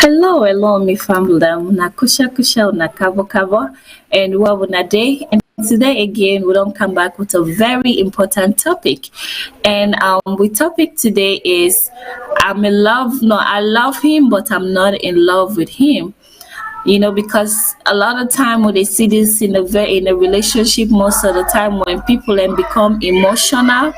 Hello, hello, mi family. Na kusha kusha na kavo kavo, and what na day. And today again, we don't come back with a very important topic. And the topic today is I'm in love. No, I love him, but I'm not in love with him. Because a lot of time when they see this in a relationship, most of the time when people then become emotional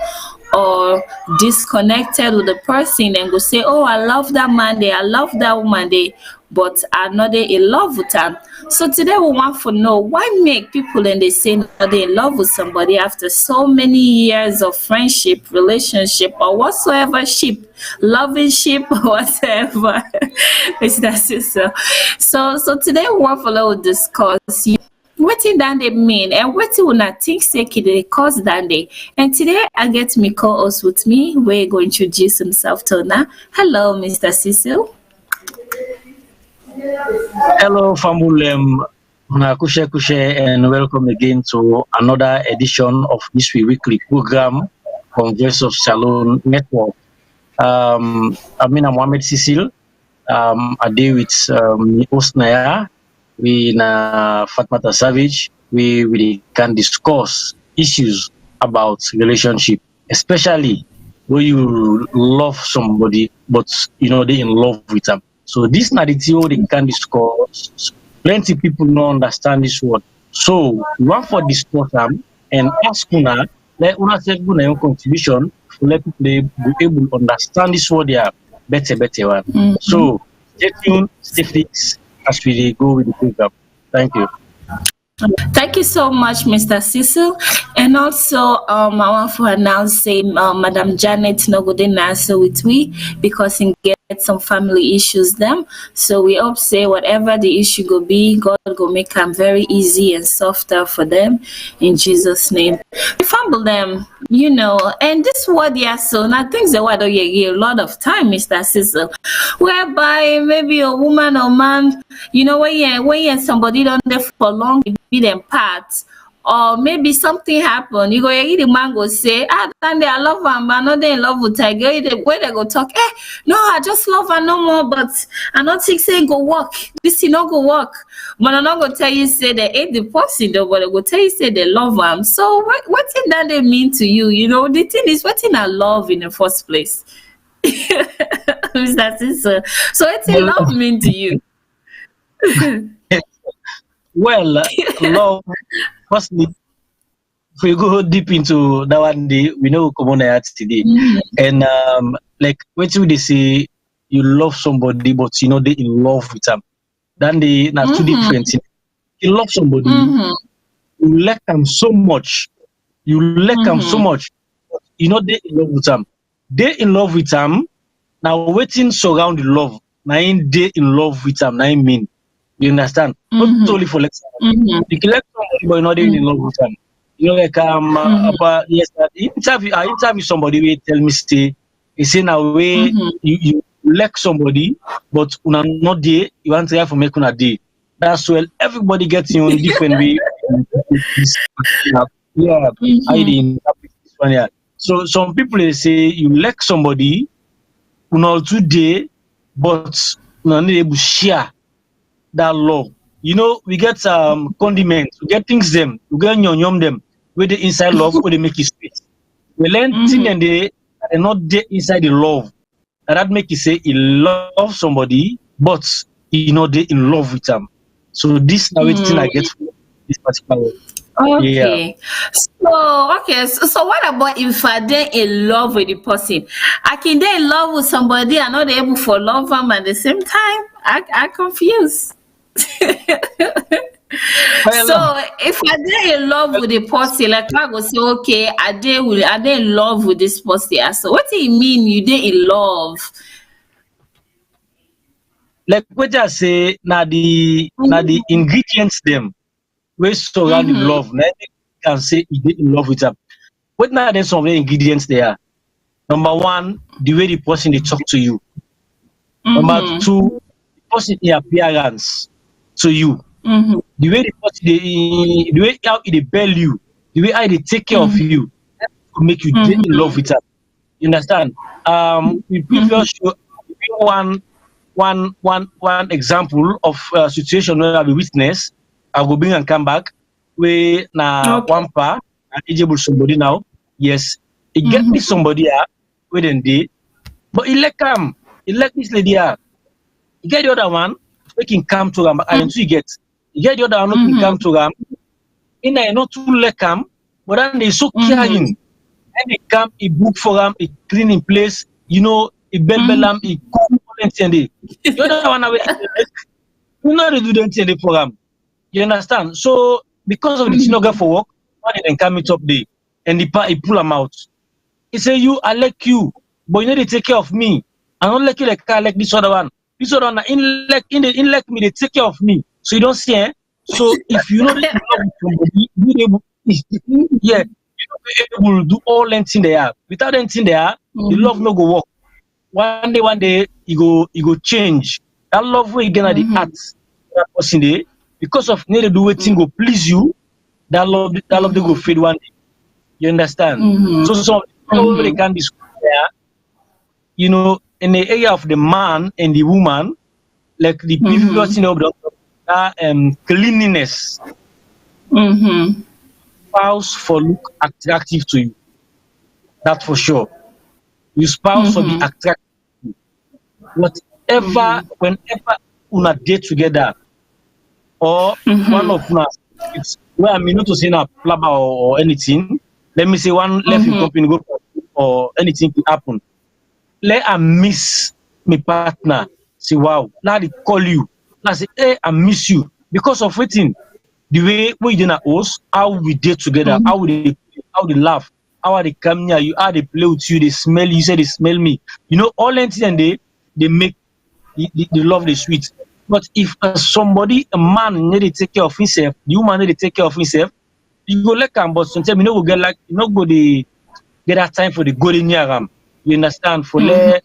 or disconnected with the person and go say, oh, I love that man there, I love that woman there, but are not they in love with them. So today we want to know why make people and they say that they in love with somebody after so many years of friendship, relationship, or whatsoever ship, loving ship, or whatever. Mr. Sister. So today we want to discuss wetin that they mean and wetin una think say dey cause that day. And today I get me co-host with me wey go introduce himself to una. Hello, Mr. Cecil. Hello, Famulem. Kushe Kushe, and welcome again to another edition of this weekly program from Voice of Salone Network. I'm Mohamed Cecil. I deal with Osnaya, we na Fatmata Savage. We can discuss issues about relationship, especially when you love somebody, but they in love with them. So this na the thing they can discuss. Plenty people don't understand this word. So we want for discuss them and ask una, let una take una contribution to let people be able to understand this word there better one. Mm-hmm. So stay tuned, stay fixed as we go with the program. Thank you. Thank you so much, Mr. Cecil. And also, I want to announce saying Madam Janet no go dey answer with we because he get some family issues them. So we hope say whatever the issue go be, God go make them very easy and softer for them in Jesus' name. We fumble them, and this word so now things that word a lot of time, Mr. Cecil, whereby maybe a woman or man, when somebody don't there for long, be them parts. Or maybe something happen, you go hear the man go say, Dandy, I love her, but I'm not in love with her. Where they go talk, no, I just love her no more, but I not think say go work. This is not go work. But I'm not gonna tell you say they hate the person though, but I go tell you say they love them. So what did that they mean to you? The thing is, what in I love in the first place? Mr. Sister. So what in love mean to you? Well, love, firstly, if we go deep into that one day, we know common today. Mm-hmm. And like what would they say you love somebody, but they in love with them. Then they now two different things. You love somebody, you like them so much. You like them so much. They in love with them. They in love with them. Now waiting surround the love. Now they in love with them. Now I mean. You understand? Not only for lecture. You can like somebody, but you're not in love with them. But yes, I interview somebody will tell me stay. He say now way you like somebody, but una not there. You want to have for make una day. That's well. Everybody gets in different way. Yeah, I didn't this one. Yeah. So some people they say you like somebody, una today, but una not able to share that love. We get condiments, we get things them, we get nyom them, where the inside love, where they make it sweet. We learn things and they are not there inside the love. And that make you say he love somebody, but he not there in love with them. So this now thing I get from this particular word. Okay. Yeah. So what about if I dey in love with the person? I can dey in love with somebody and not able for love them at the same time. I confused. So if I dey in love with the person, like I go say, okay, I dey in love with this person. So what do you mean you dey in love? Like what I say, now the ingredients them we surround the love. Now you can say you dey in love with them. What now there's some of the ingredients there. Number one, the way the person they talk to you. Number two, the person in appearance to you. The way the person the way how they bail you, the way how they take care of you, that will make you in love with them. You understand? The previous show, one one example of a situation where I be witness. I go bring and come back. We na Okay. one part eligible somebody now. Yes, he get this somebody within day, but he let this lady He get the other one, we can come to him. And so you get the other one, we can come to him. In a not too let come, but then they so caring. And he come, he book for him, he clean in place, you know, he bell him, he cook and the other one, you know, they do the for him. You understand? So because of the thing for work, one then come it up there, and he pull him out. He say, "You, I like you, but you need to take care of me. I don't like you like I like this other one. This other one, in like me, they take care of me. So you don't see, eh? So if you know that you love somebody, you able, yeah, you able to do all anything they are. Without anything they are, the love no go work. One day, you go change. That love will again at the heart that person there, because of need to do anything go please you. That love they go fade one day. You understand? So some they can describe there, you know, in the area of the man and the woman, like the previous thing of the cleanliness. Spouse for look attractive to you. That's for sure. Your spouse will be attractive. Whatever, whenever una date together, or one of us, it's where I mean not to say na plumber or anything. Let me say one left in company go or anything can happen. Let I miss my partner. Say wow, now they call you. Now say, hey, I miss you because of waiting. The way we did not host, how we did together, how they laugh, how they come near you, how they play with you, they smell you, say they smell me. You know, all anything and they make the love the sweet. But if somebody, a man need to take care of himself, the woman need to take care of himself, you go like him, but sometimes you know go get like you know go the get that time for the good in your you understand? For let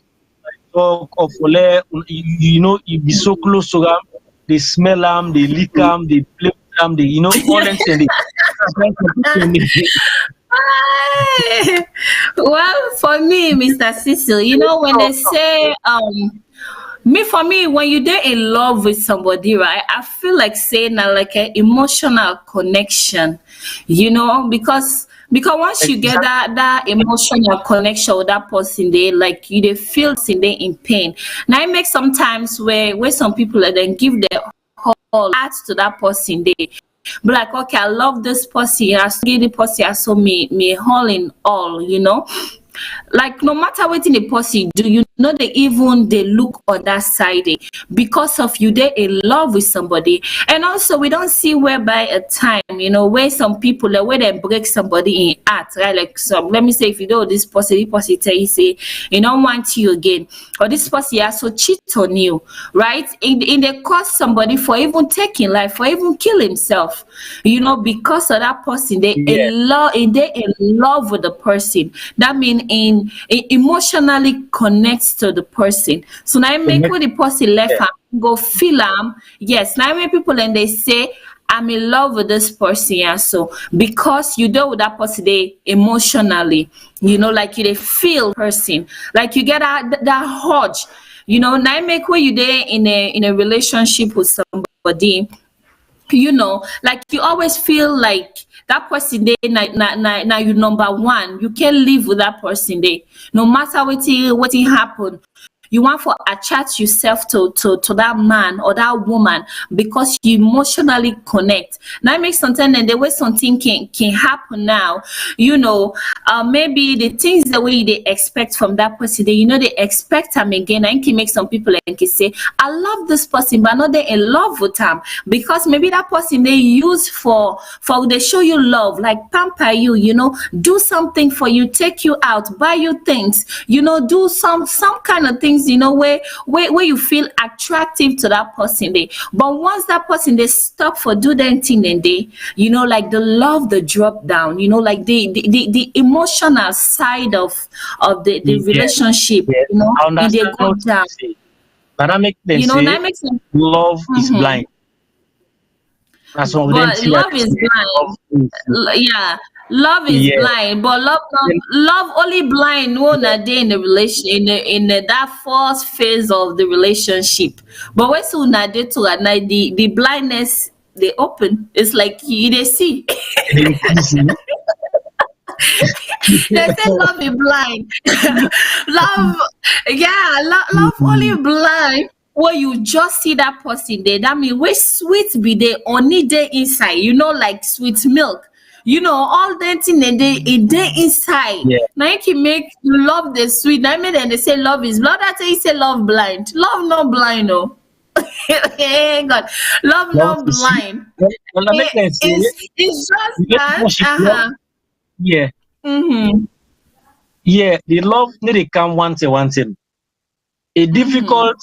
talk or for let you know you be so close to them, they smell them, they lick them, they play with them, they you know all them things. Well, for me, Mr. Cecil, you know when they say for me, when you get in love with somebody, right, I feel like saying like an emotional connection, you know, because once you get that emotional connection with that person, they like you they feel in pain. Now it makes sometimes where some people then give their whole heart to that person, they be like, okay, I love this person, I see the person, I saw me all in all, you know. Like no matter what in the person do, you know they look on that side because of you they in love with somebody. And also we don't see whereby a time, you know, where some people like where they break somebody in heart, right? Like some let me say if you know this person tell you say you don't want you again, or this person also cheat on you, right? In the cause somebody for even taking life, for even kill himself, you know, because of that person they in love with the person. That means in emotionally connects to the person. So now I make when the person left go feel yes, now when people and they say I'm in love with this person, yeah. So because you do with that person they emotionally, you know, like you they feel person, like you get that urge, you know. Now I make when you there in a relationship with somebody, you know, like you always feel like that person there now you number one. You can't live with that person there. No matter what happen. You want to attach yourself to that man or that woman because you emotionally connect. Now it makes sometimes and the way something can happen now, you know, maybe the things the way they expect from that person, you know, they expect them again. And can make some people and can say, I love this person, but not they in love with them because maybe that person they use for they show you love, like pamper you, you know, do something for you, take you out, buy you things, you know, do some kind of things, you know, where you feel attractive to that person there. But once that person they stop for do that thing and they, you know, like the love the drop down, you know, like the emotional side of the relationship, you know, they go down. But that makes them you know, say that makes sense. love is blind. That's what But them love is blind. Yeah, Love is Yeah. blind, but love only blind when a day in the relation that first phase of the relationship. But when soon a day to at night, the blindness they open. It's like you they see. It is easy. They say love is blind. Love, yeah, love only blind. When you just see that person there, that mean where sweet be there only there inside. Like sweet milk. All that thing they inside. Yeah. Now you can make you love the sweet. Now mean then they say love is blind. That's why you say love blind. Love not blind, oh. Hey God, love Love not to see. blind. Well, let me say, It's just that. relationship love. Uh-huh. Yeah. Mm-hmm. Yeah. The love need to come once in. It Mm-hmm. difficult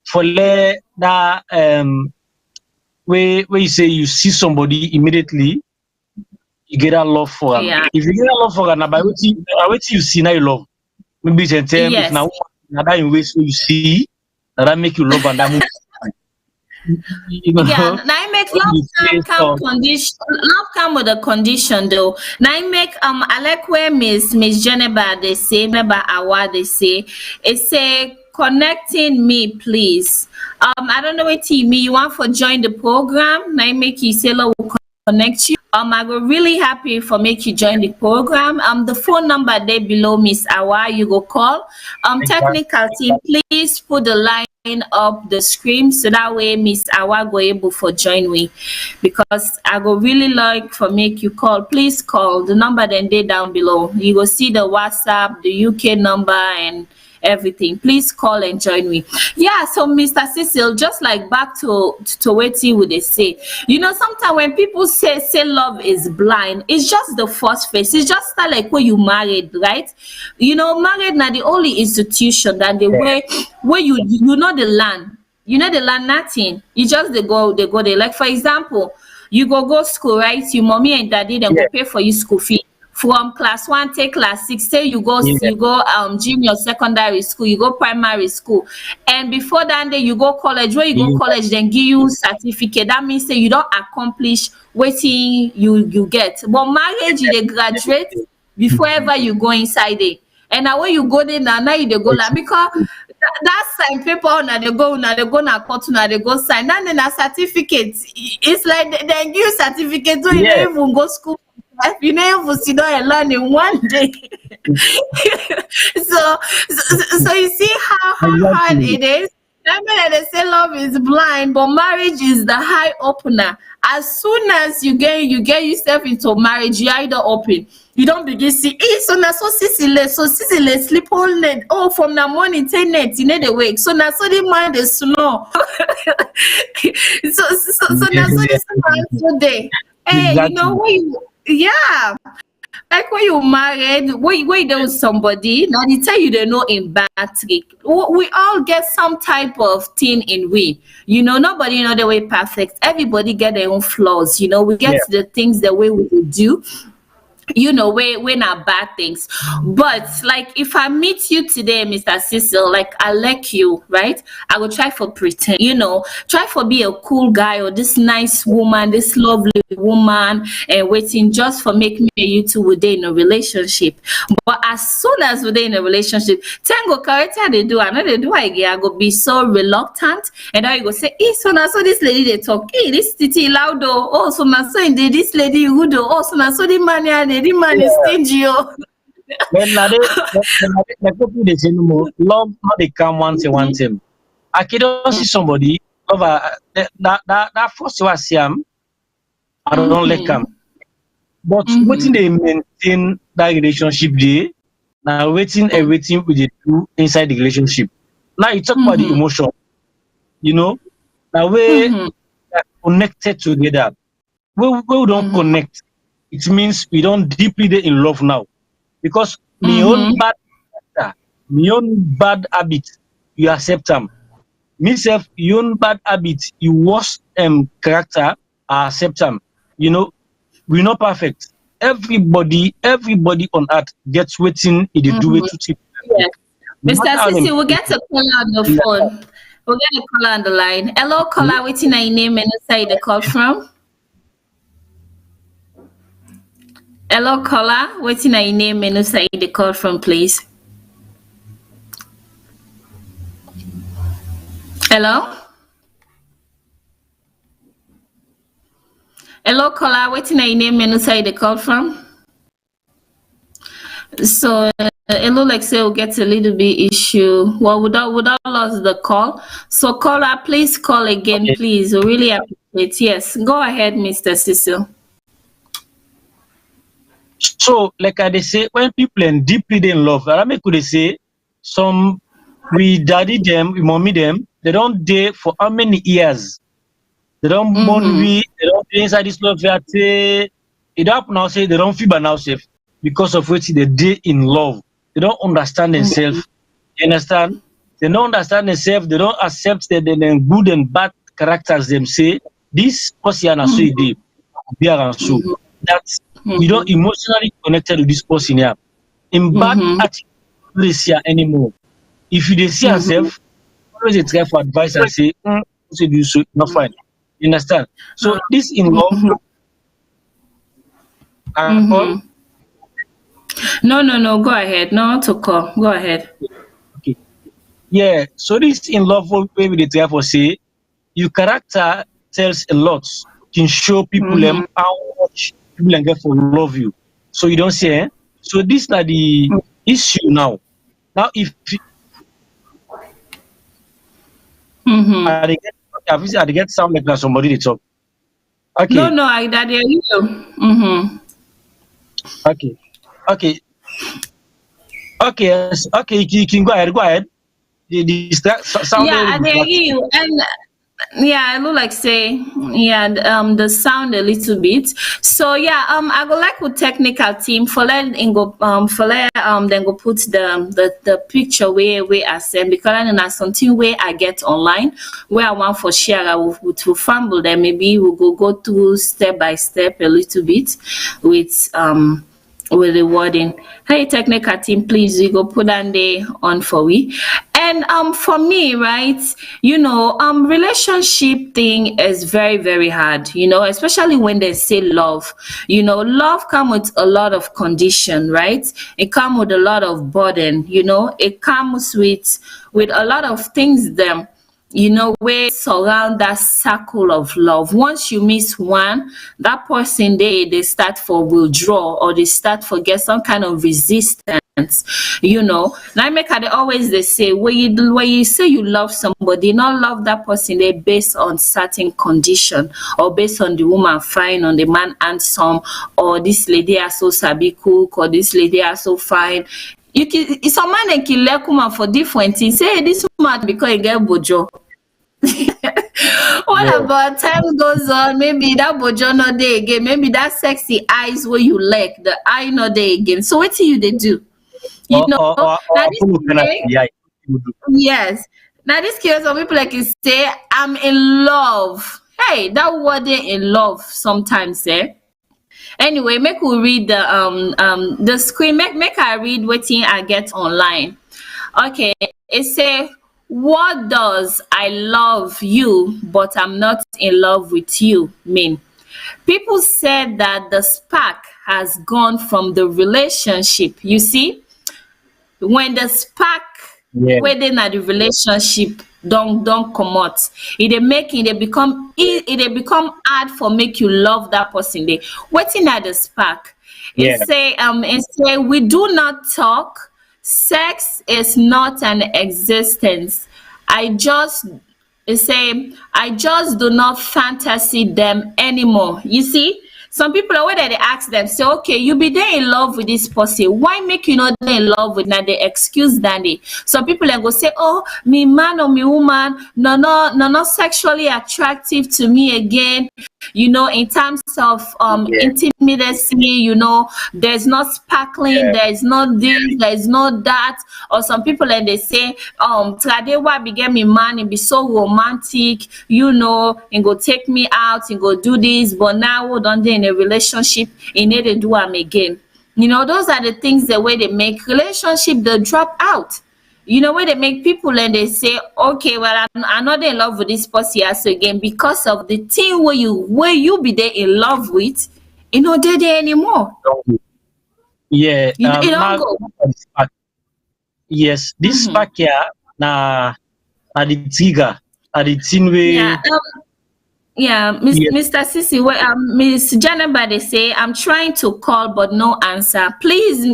for that where you say you see somebody immediately, you get that love for them. Yeah. If you get that love for them, now by what you see now you love. Maybe it's in term if Yes. now that in ways you see that make you love and that move. You Yeah. know, Now I make when love you say come stuff, condition. Love come with a condition though. Now I make I like where Miss Geneva they say, remember Awa they say, it say connecting me please. I don't know what team me you want for join the program. Now I make you say love will connect you. I go really happy for make you join the program. The phone number there below Miss Awa, you go call. exactly. Technical team, please put the line up the screen so that way Miss Awa go able for join me because I go really like for make you call. Please call the number then they down below. You will see the WhatsApp, the UK number and everything. Please call and join me. Yeah, so Mr. Cecil, just like back to what you would they say. Sometimes when people say love is blind, it's just the first phase. It's just like when you married, right? Married now the only institution that the Yeah. way where you know the land. The land nothing. You just they go there. Like for example, you go school, right? Your mommy and daddy then go Yeah. pay for you school fee from class 1 take class 6, say Yeah. you go junior secondary school, you go primary school, and before that day you go college. When you go Yeah. college then give you certificate, that means say you don't accomplish wetin you get. But marriage you dey graduate before ever you go inside there, and na when you go there now you dey go like because that sign paper una dey go na court una dey go sign, that na certificate. It's like dem give you certificate wey you no Yeah. even go school. You know, even sit down and learn in one day. So you see how hard Exactly. it is. I mean, that they say love is blind, but marriage is the high opener. As soon as you get yourself into marriage, you either open. You don't begin see, so now so Sicily sleep all night. Oh, from the morning till night, you need the wake. So now so the mind is snow. So now so Yeah. this man today. Hey, Exactly. when yeah. Like when you married, when you know somebody, now they tell you they know in bad trick. We all get some type of thing in we. Nobody the way perfect. Everybody get their own flaws. We get Yeah. the things the way we do. We're not bad things. But like if I meet you today, Mr. Cecil, like I like you, right? I will try for pretend, try for be a cool guy or this nice woman, this lovely woman, and waiting just for make me and you two would in a relationship. But as soon as we're in a relationship, tango character they do, I know they do again. I go be so reluctant, and then you go say, so now so this lady they talk, this titi loud oh, so now so indeed this lady good oh, so now so the man yeah, the man is Yeah. stingy oh. Then now they people they say no more. Love not they come once in. I can don't see somebody love that first you see him, I don't like him. Mm-hmm. But waiting Mm-hmm. they maintain that relationship day. Now waiting everything we dey do inside the relationship. Now you talk about the Mm-hmm. emotion, now we Mm-hmm. are connected together. We don't Mm-hmm. connect, it means we don't deeply dey in love now. Because my own Mm-hmm. bad character, my own bad habit, you accept them. Me self, your own bad habit, you worst character, I accept them. We're not perfect. Everybody on earth gets waiting if they do it Mm-hmm. to keep Yes. no matter Mr. how them Sisi, we'll get a caller on the yeah, phone. We'll get a caller on the line. Hello, caller, waiting your name and say the call from. Hello, caller. Waiting na your name and say the call from, please. Hello? Hello, caller. Waiting na your name and say the call from. So it look like say we'll get a little bit issue. Well, without lost the call. So caller, please call again, Okay. please. We really appreciate. Yes, go ahead, Mr. Cecil. So, like I they say, when people are deeply in love, I mean, could they say some we daddy them, we mommy them, they don't date for how many years? They don't mourn Mm-hmm. we, they don't be inside this love that say it up now say they don't feel by now safe because of which they date in love. They don't understand Mm-hmm. themselves. You understand? They don't understand themselves, they don't accept that they good and bad characters them say this person and so Mm-hmm. it dey be around so that you don't Mm-hmm. emotionally connected to this person here. In bad Mm-hmm. attitude, no dey see her anymore. If you dey see Mm-hmm. yourself, always dey try for advice and say, so do so, not fine. You understand? So this in love at all, Mm-hmm. No, no, no. Go ahead. No to call. Go ahead. okay. Yeah. So this in love wey we dey try for say, your character tells a lot. Can show people Mm-hmm. how much people dem get for love you. So you don't say, eh? So this na the issue now. Now if Mm-hmm. I dey get sound like na somebody dey talk. No, Okay, no. I hear you. Mm-hmm. okay, okay, okay, yes, okay. You can go ahead. Go ahead. The sound Yeah, very I hear distracting. you. And yeah, I look like say yeah, the sound a little bit. So yeah, I go like with technical team for let then go put the picture where I send because I know something where I get online where I want for share I will to fumble then maybe we'll go through step by step a little bit with the wording. Hey, technical team, please you go put that day on for we. And for me, right, relationship thing is very, very hard, especially when they say love. Love come with a lot of condition, right? It come with a lot of burden, it comes with a lot of things them wey surround that circle of love. Once you miss one, that person they start for withdraw or they start for get some kind of resistance. Now make I dey always they say when you say you love somebody, not love that person they based on certain condition or based on the woman fine, on the man handsome, or this lady are so sabi cook, or this lady are so fine. Some man dem kill woman for different things. Say this woman because e get bojo. What Yeah, about time goes on? Maybe that bojo no dey again. Maybe that sexy eyes where you like the eye no dey again. So what do they do? You or know, or or, now or this Apollo penalty. case, Yeah, you do. yes. Now this case, some people like you say, I'm in love. Hey, that word dey in love sometimes, eh? Anyway, make we read the screen. Make I read wetin I get online. Okay, it say, what does I love you but I'm not in love with you mean? People said that the spark has gone from the relationship. You see, when the spark Yeah, wey dey na the relationship don comot, e dey become hard for make you love that person dey. Wetin na the spark? yeah, It say we do not talk, sex is not an existence. I just I just do not fantasy them anymore. You see, some people are where they ask them, say, okay, you be there in love with this person. Why make you not there in love with now the excuse Danny? Some people then go say, oh, me man or me woman, no, sexually attractive to me again. In terms of yeah, intimacy, there's not sparkling, yeah, there's not this, there's not that. Or some people and they say, Tradewa began me man, it be so romantic, and go take me and go do this, but now we don't in a relationship, and they do am again. Those are the things the way they make relationship they drop out. When they make people and they say, okay, well, I'm not in love with this person as again because of the thing where you be there in love with You know, they're there anymore. Yeah. You don't Now, go. yes, this Mm-hmm. spark here, na the trigger, the thing Yeah. way. Yeah, Yes, Mr. Sisi, Miss Janeba, they say I'm trying to call but no answer. Please,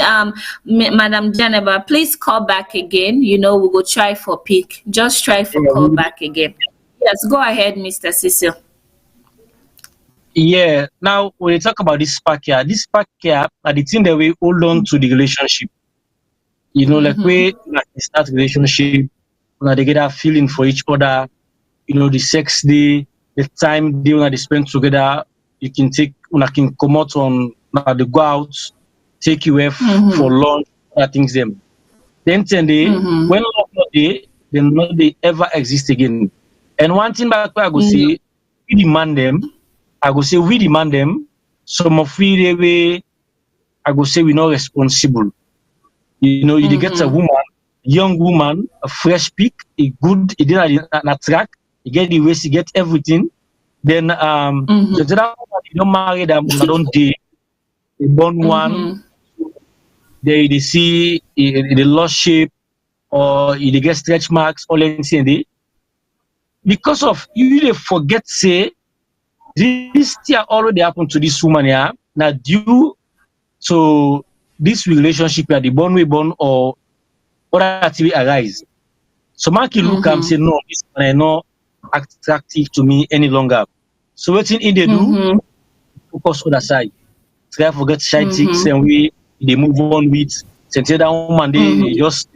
Madam Janeba, please call back again. You know, we will try for pick. Just try for yeah, call back again. Yes, go ahead, Mr. Sisi. yeah. Now, when you talk about this spark here, are the thing that we hold on to the relationship. Like we Mm-hmm. like start relationship, they get that feeling for each other. The sex day, the time they when they spend together. You can take when I can come out on they go out, take you away for Mm-hmm. lunch, other things them. Then 10 day, Mm-hmm. when love not day, then not they ever exist again. And one thing back I go say, we demand them. I go say we demand them. Some of we the way I go say we not responsible. You dey get a Mm-hmm. woman, young woman, a fresh pick, a good, e dey na track, you get the waist, you get everything. Then Mm-hmm. the other woman, you don't marry them, una don dey, they born one, Mm-hmm. they see they lost shape or they get stretch marks, all anything dey. Because of you dey forget say this thing already happen to this woman here. Now due to this relationship where the born we born or other thing arise. So Maki look am Mm-hmm. say no, this one is not attractive to me any longer. So wetin he dey do? Mm-hmm. Focus other side. Try forget side chicks Mm-hmm. and we they move on with. Since that woman they Mm-hmm. just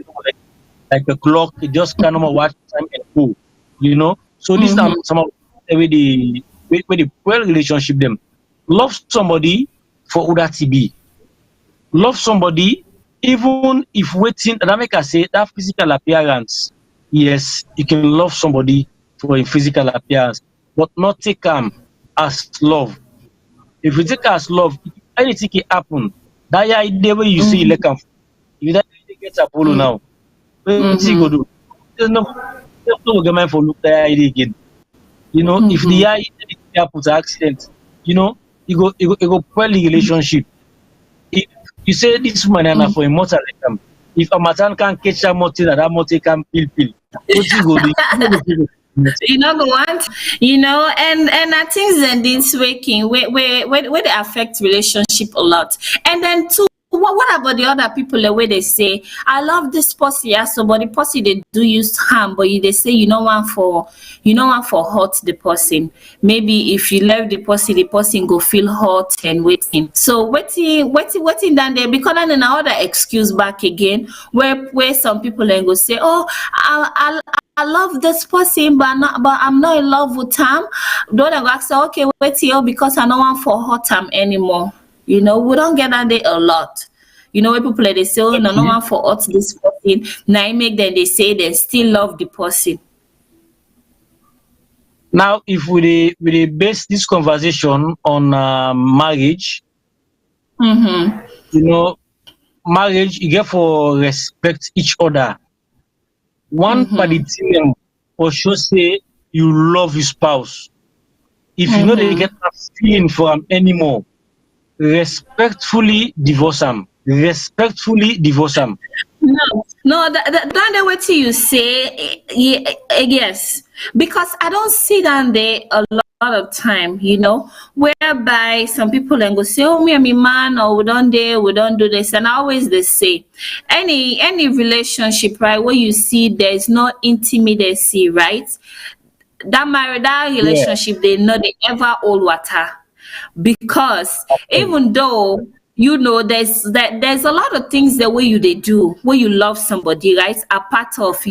like a clock, it just cannot watch time and go. So this Mm-hmm. time some of the way the well relationship them. Love somebody for who that he be. Love somebody even if waiting that make I say that physical appearance. Yes, you can love somebody for a physical appearance, but not take as love. If you take as love, anything can happen. That idea where you see Mm-hmm. like if that idea gets Apollo now, what you go Mm-hmm. do? There's no government for look that idea again. If the Mm-hmm. idea happens accident, it go spoil the relationship. If you say this woman na for a mortal like if a man can catch that motive that motive can pill, what you go do? You no go fit go. You know the one, and I think that this waking where they affect relationship a lot. And then two, what about the other people the way they say, I love this pussy, yeah, so but the pussy they do use harm, but they say you know one for hurt the person. Maybe if you love the person go feel hurt and waiting. So waiting down there because then another excuse back again where some people then go say, oh, I love this person, but I'm not in love with him. Don't I go ask, okay, wait here because I don't want for hurt him anymore. We don't get that day a lot. When people they say, oh, no Okay. one for hurt this person. Now I make them they say they still love the person. Now, if we dey base this conversation on marriage, Mm-hmm. you know, marriage you get for respect each other. One party Mm-hmm. thing for sure say you love your spouse. If you know they Mm-hmm. get a feeling for them anymore, respectfully divorce them. Respectfully divorce them. No, that what you say, yes, because I don't see that there a lot of time, whereby some people then go say, oh, me and me man, or we don't do this, and I always they say, any relationship, right, where you see there's no intimacy, right, that Yeah. relationship they know they ever hold water because even though there's a lot of things the way they do when you love somebody, right, a part of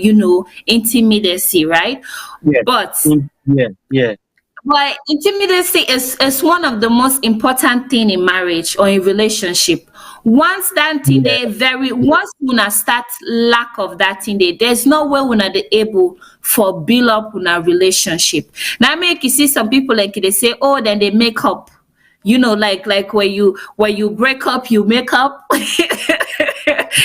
intimacy, right, Yeah. but Yeah. Yeah. intimacy is one of the most important thing in marriage or in relationship. Once that thing Yeah. they very once una start lack of that thing there's no way una they able for build up una relationship. Now make you see some people like they say, oh, then they make up. Like where you break up, you make up. you,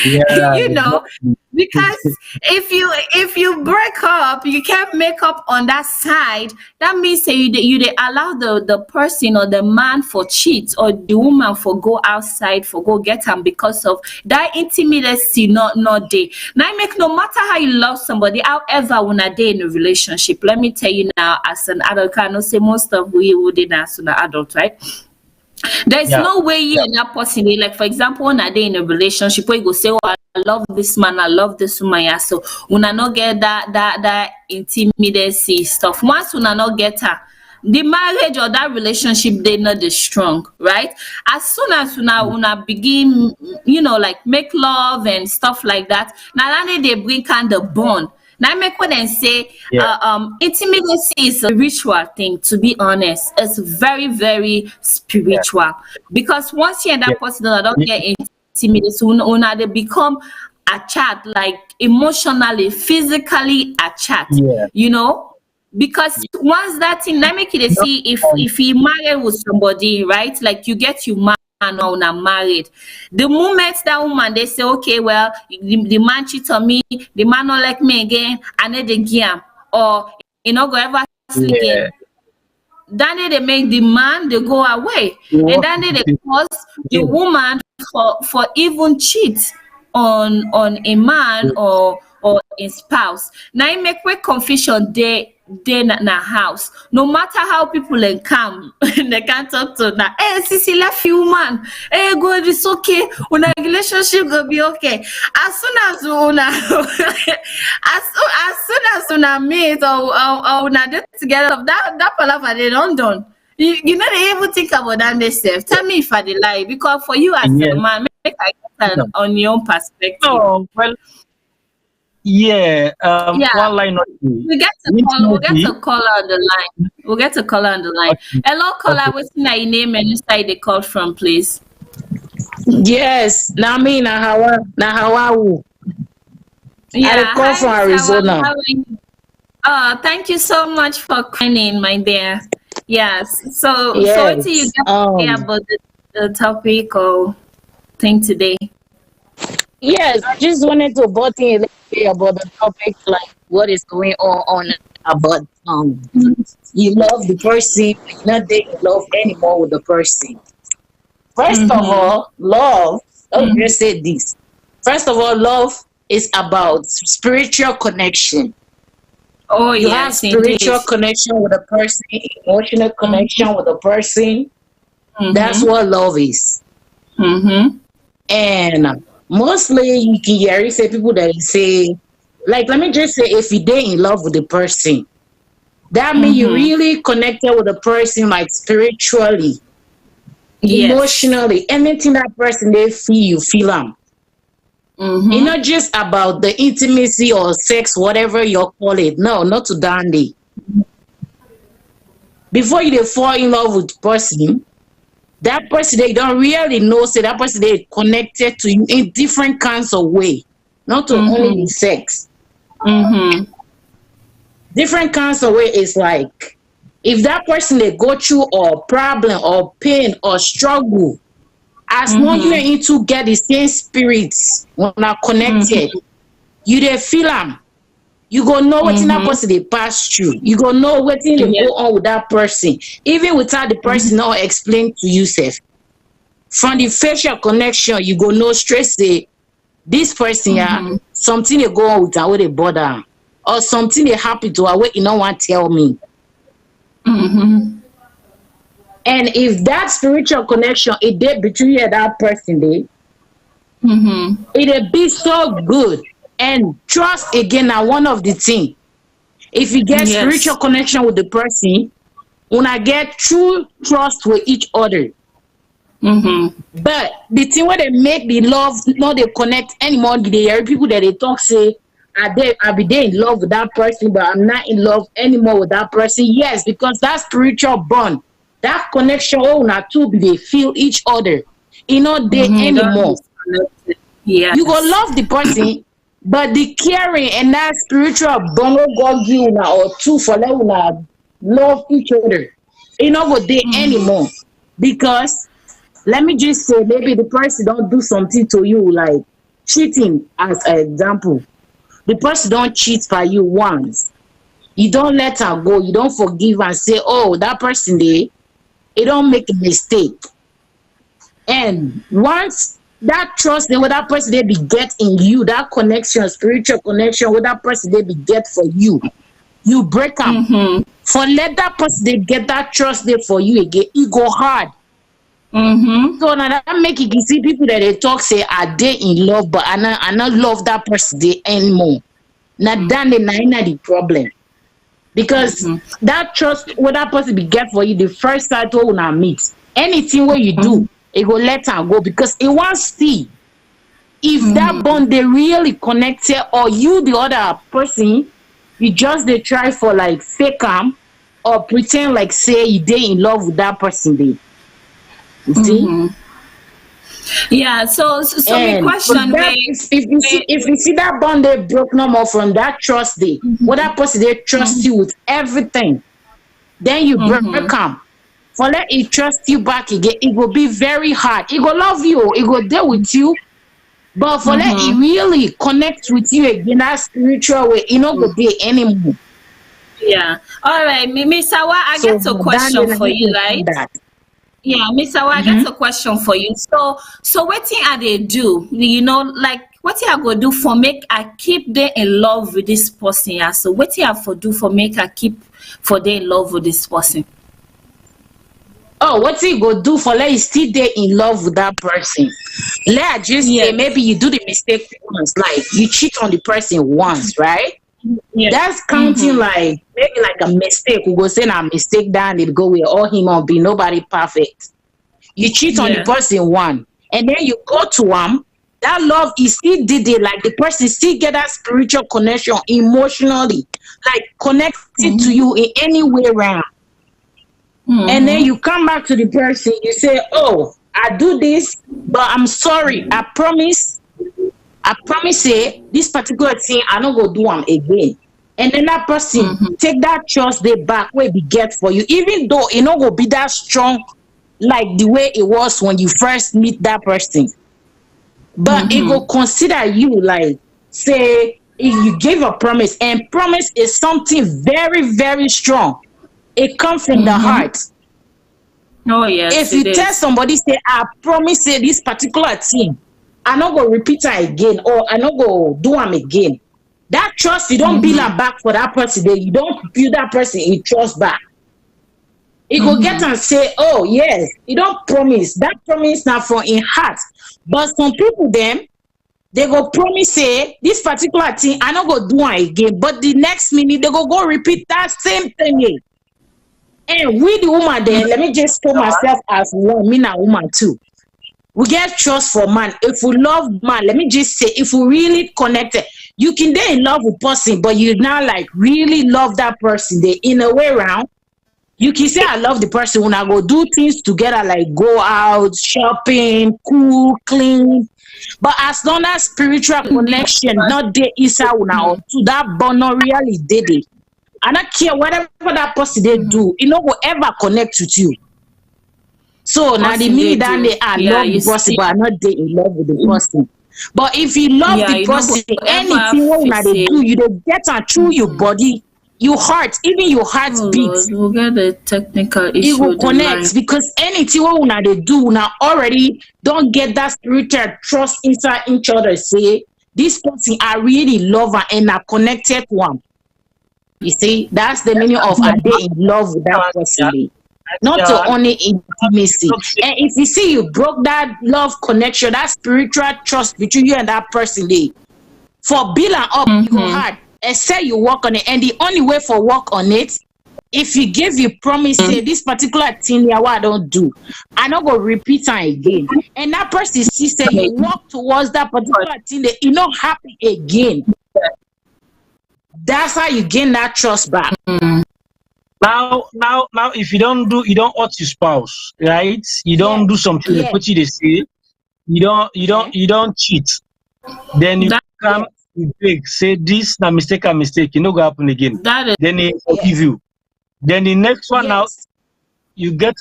Yeah. you know Exactly. Because if you break up, you can't make up on that side. That means say you they allow the person or the man for cheat, or the woman for go outside for go get him, because of that intimacy not there. Now make, no matter how you love somebody, however when a day in a relationship, let me tell you now, as an adult, I know say most of we would as an adult, right? There's Yeah. no way you and that person, like for example, when are they in a relationship where you go say, oh, I love this man, I love this woman, yeah. So when I not get that intimacy stuff, once when I not get her, the marriage or that relationship, they not the strong, right? As soon as una begin, like make love and stuff like that, now then they bring kind of bond. Now make when they say Yeah. intimacy is a ritual thing, to be honest. It's very, very Yeah. spiritual. Because once you and Yeah. that person don't get intimacy, una they become a chat, like emotionally, physically a chat, Yeah. because once that thing, let me it No, see, um, if he married with somebody, right? Like you get you man or not married. The moment that woman they say, okay, well, the man cheat on me, the man not like me again, and then they game, or go ever sleep again. yeah. Then they make the man they go away, You and want then they to cause the yeah. woman for even cheat on a man or a spouse. Now it make way confusion they na house. No matter how people they come, they can't talk to that. Hey, Sissy left you man. Hey, God, it's okay. Una relationship go be okay. As soon as una as soon as una meet or una get together, that palaver they don't done. You know they even think about that themselves. Tell me if I dey lie, because for you as a Yes. man, make I get No. on your own perspective. No, well, yeah. Yeah, One line not we get to intimacy. call on the line. We'll get to call on the line. Okay. Hello, caller. Okay. What's your name and which side they called from, please? Yes, na me na Hawaii. I dey Yeah. call Hi, from Miss Hawa. Arizona. How are you? Oh, thank you so much for calling in, my dear. Yes. So what do you Yes. get to say about the topic or thing today? Yes, I just wanted to butt in a little bit about the topic, like what is going on about you love the person, but you're not dating love anymore with the person. First of Mm-hmm. all, love, let me Mm-hmm. just say this. First of all, love is about spiritual connection. Oh, You have yes, indeed. spiritual connection with a person, emotional Mm-hmm. connection with a person. That's Mm-hmm. what love is. Mm-hmm. And mostly you can hear say people that say, like, let me just say, if you date in love with the person, that means you Mm-hmm. really connected with the person, like spiritually, Yes. emotionally, anything that person they feel, you feel them. It's Mm-hmm. not just about the intimacy or sex, whatever you call it. No, not to dandy. Before you dey fall in love with person, that person they don't really know, say that person they connected to you in different kinds of way, not to only Mm-hmm. be sex. Mm-hmm. Different kinds of way is like, if that person they go through or problem or pain or struggle, as long you Mm-hmm. and you two get the same spirits when are connected, Mm-hmm. you they feel them. You go know what in that Mm-hmm. person they pass through. You go know what in they Yeah. go on with that person, even without the person not explain to you, self. From the facial connection, you go know straight say this person, yeah, Mm-hmm. something they go on with her, where they bother am, or something they happen to her, where you no want tell me. Mm-hmm. And if that spiritual connection it did between you and that person, Mm-hmm. it'll be so good. And trust again now one of the thing. If you get spiritual Yes. connection with the person, when I get true trust with each other. Mm-hmm. But the thing where they make the love, not they connect anymore, they hear people that they talk say, I be there in love with that person, but I'm not in love anymore with that person. Yes, because that spiritual bond, that connection, oh, not two, they feel each other. You know, they Mm-hmm. Don't anymore. disconnect it. You go Yes. love the person, but the caring and that spiritual bond wey God give una or two for let una love each other. You know go there Mm-hmm. anymore. Because let me just say maybe the person don't do something to you like cheating as an example. The person don't cheat for you once. You don't let her go. You don't forgive and say, oh, that person there, it don't make a mistake. And once that trust that that person they be get in you, that connection, spiritual connection with that person they be get for you, you break them. For let that person they get that trust there for you again, it go hard. So now that make it, you see people that they talk say are they in love, but I not love that person they anymore. Now then the problem. Because that trust what that person be get for you the first time to una meet. Anything what you do, it go let her go because it wants to see if that bond they really connected or you the other person you just they try for like fake or pretend like say you they in love with that person they. You see? Yeah, so my question if you see that bond they broke no more from that trust day, what that person they trust you with everything, then you break them. For let it trust you back again, it will be very hard. It will love you, it will deal with you, but for let it really connect with you again that spiritual way, it not go there anymore. Yeah. All right, Miss Awa, I get a question for you, right? Yeah, Miss Awa, I got a question for you. So what thing are they do? You know, like what thing I go do for make I keep them in love with this person? Yeah. So what thing I for do for make I keep for they in love with this person? Oh, what you go do for let you still there in love with that person? Let just say maybe you do the mistake once, like you cheat on the person once, right? Yeah. That's counting like maybe like a mistake. We go say a mistake down it go with all human be nobody perfect. You cheat on the person one, and then you go to that love is still did it like the person still get that spiritual connection emotionally, like connected to you in any way around. And then you come back to the person, you say, oh, I do this, but I'm sorry. I promise say this particular thing, I don't go do them again. And then that person take that trust they back where we get for you, even though it not go be that strong like the way it was when you first meet that person. But it will consider you like, say, if you give a promise, and promise is something very, very strong. It comes from the heart. Oh yes. If you tell somebody say, I promise say this particular thing, I not go repeat it again, or I not go do them again. That trust you don't build them back for that person. You don't build that person in trust back. It go get and say, oh yes, you don't promise. That promise now from in heart. But some people them they go promise say this particular thing I not go do it again. But the next minute they go repeat that same thing again. And we the woman then, let me just put myself as one, me and woman too. We get trust for man. If we love man, let me just say, if we really connected, you can be in love with person, but you now like really love that person. They in a way around, you can say I love the person when I go do things together, like go out, shopping, cook, clean. But as long as spiritual connection not there inside now, to that bond not really did it. I don't care whatever that person they do, it not will ever connect with you. So now the minute that they are love the person, but are not they in love with the person. But if you love the person, anything what they do, you don't get through your body, your heart, even your heart beats. We'll get the technical issue. It will connect because anything what they do now already don't get that spiritual trust inside each other. Say this person I really love her and are connected one. You see, that's the meaning of are they in love with that person? Not to only intimacy. And if you see you broke that love connection, that spiritual trust between you and that person, for building up, you go hard. Except you work on it. And the only way for work on it, if you give you promise, say this particular thing what I don't do, I not go repeat it again. And that person still say you walk towards that particular thing that you not happy again. That's how you gain that trust back. Now, if you don't hurt your spouse, right? You don't do something that what you say. You don't cheat. Then you come, you beg, say this na mistake, you know go happen again. Then they forgive you. Then the next one now, you get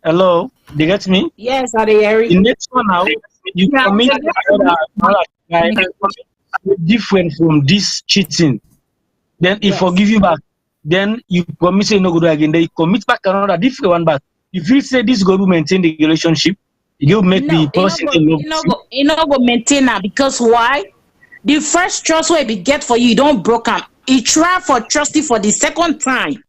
hello, they get me? Yes, are they hearing? The next one now, you commit another crime different from this cheating. Then he forgive you back. Then you promise say no go do again. Then you commit back another different one back. If you say this go to maintain the relationship, you make the person you know go maintain that because why? The first trust where it get for you don't broke him. He try for trusting for the second time.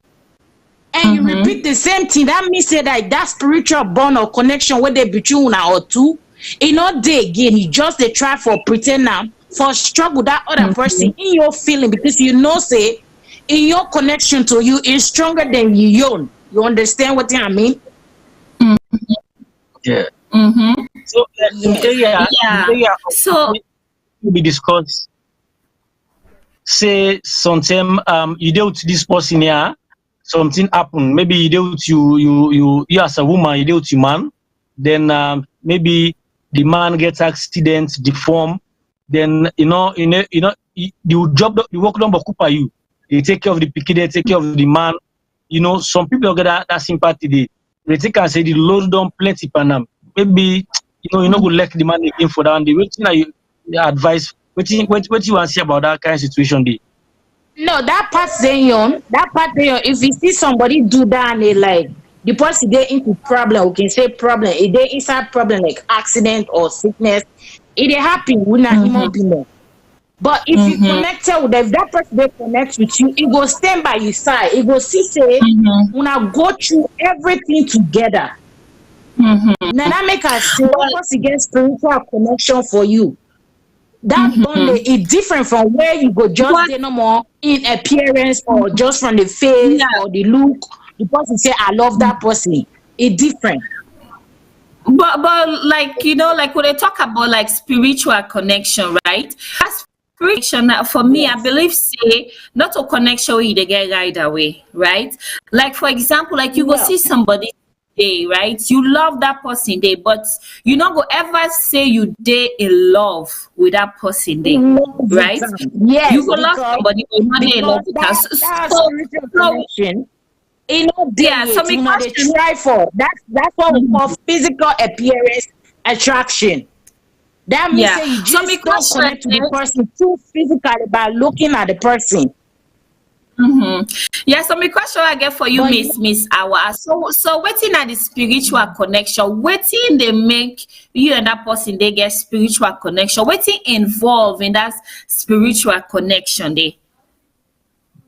And you repeat the same thing. That means that spiritual bond or connection where they between one or two, you know they again, you just they try for pretend now for struggle that other person in your feeling because you know say in your connection to you is stronger than your own. You understand what I mean? Yeah. So so we discuss say sometimes you deal with this person here, something happen. Maybe you deal with you as a woman, you deal with your man, then maybe the man gets accident, deform, then you know the job the work done by you. They take care of the picky, they take care of the man. You know, some people get that sympathy. They take and say the load done plenty for them. Maybe you know good let the man again for that. The waiting advice. What you want to say about that kind of situation? No, that part there, if you see somebody do that and they like the person they into problem, we can say problem. If they inside problem like accident or sickness, it happen with not human being. But if you connected with them, if that person they connect with you, it will stand by your side. It will see say when I go through everything together. Now that make us say once again spiritual connection for you. That bond is different from where you go just say no more in appearance or just from the face or the look. The person say I love that person. It's different. But like you know, like when they talk about like spiritual connection, right? That's connection for me, I believe say not a connection where they get right away, right? Like for example, like you go see somebody day, right? You love that person day, but you not go ever say you day in love with that person day, right? Yes, you go love somebody, but you not in love with us. Spiritual connection. You know, so we try for that's what we call physical appearance attraction. That means that you just don't connect to the person too physically by looking at the person. Yeah, so my question I get for you, Miss Awa. So waiting at the spiritual connection, waiting they make you and that person they get spiritual connection. Waiting involved in that spiritual connection they.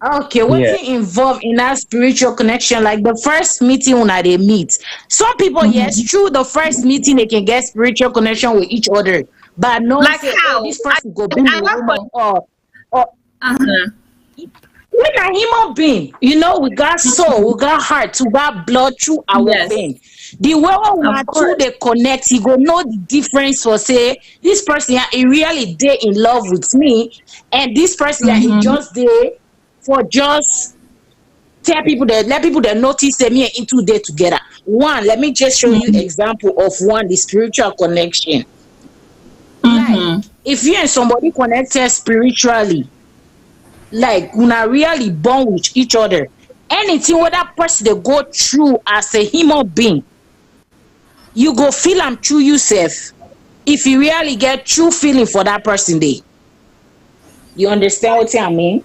Okay, what's involved in that spiritual connection? Like the first meeting when they meet. Some people, yes, through the first meeting they can get spiritual connection with each other. But no, like say, how this person go be or we're a human being, you know, we got soul, we got heart, we got blood through our vein. The way we want to they connect, you go know the difference for say this person he really they in love with me, and this person he just there for just tell people that let people that notice that me and into there together. One, let me just show you example of one the spiritual connection. Like if you and somebody connected spiritually, like when I really bond with each other, anything what that person they go through as a human being, you go feel them through yourself. If you really get true feeling for that person, you understand what I mean?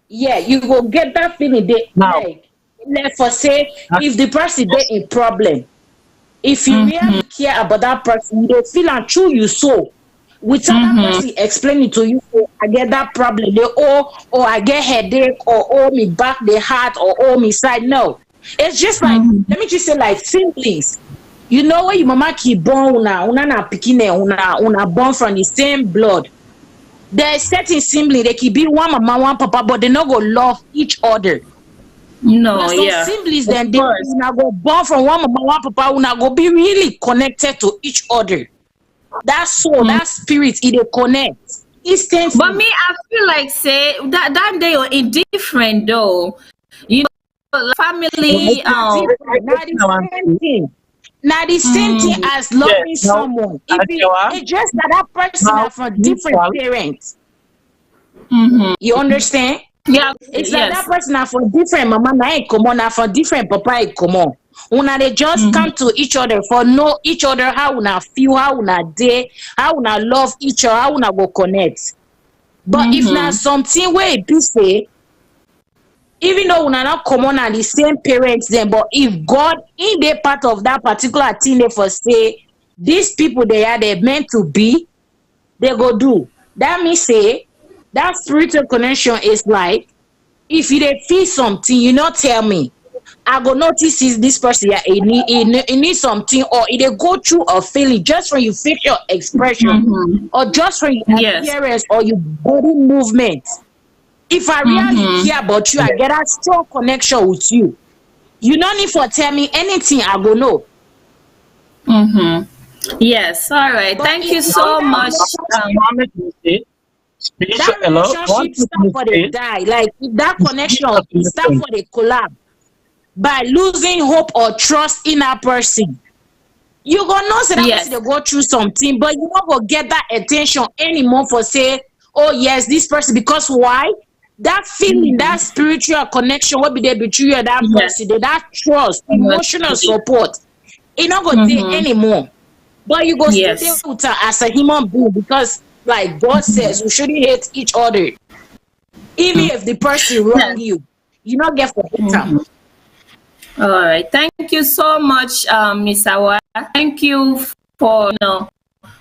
Yeah, you go get that feeling. Like, let's for say if the person they in problem, if you really care about that person, they feel and through you so. Without that person explaining to you, oh, I get that problem, or I get headache, or me back the heart, or me side. No, it's just like let me just say like siblings. You know when your mama keep born, una na pikine, una born from the same blood. There is certain siblings they keep be one mama, one papa, but they not go love each other. No, some siblings then they una go born from one mama, one papa, una go be really connected to each other. That soul, that spirit, it connect. Instantly. But me, I feel like say that they are indifferent though. You know, like family. Not the same thing. Now the same thing as loving someone. It's just that person are from different parents. You understand? Yeah. It's like that person are from different mama, na come on, are from different papa, come on. Una they just come to each other for know each other, how una feel, how una day, how una love each other, how una go connect. But if na something where it be say, even though una not common and the same parents then, but if God in the part of that particular thing they for say these people they are they meant to be, they go do. That means say that spiritual connection is like if you dey feel something, you not tell me. I go notice is this person yeah, he need something, or they go through a feeling just from you feel your expression, or just from your appearance or your body movement. If I really care about you, I get a strong connection with you. You don't need for tell me anything, I go know. Yes, all right. But Thank you if so not, much. that relationship start for the die. Like if that connection start for the collapse by losing hope or trust in a person. You gonna know say that person they go through something, but you not gonna get that attention anymore for say, oh yes, this person, because why? That feeling, that spiritual connection will be there between you and that person, that trust, emotional support, it not gonna take anymore. But you go still there with her as a human being, because like God says, we shouldn't hate each other. Even if the person wrong you, you not get for hate them. All right. Thank you so much, Miss Awa. Thank you for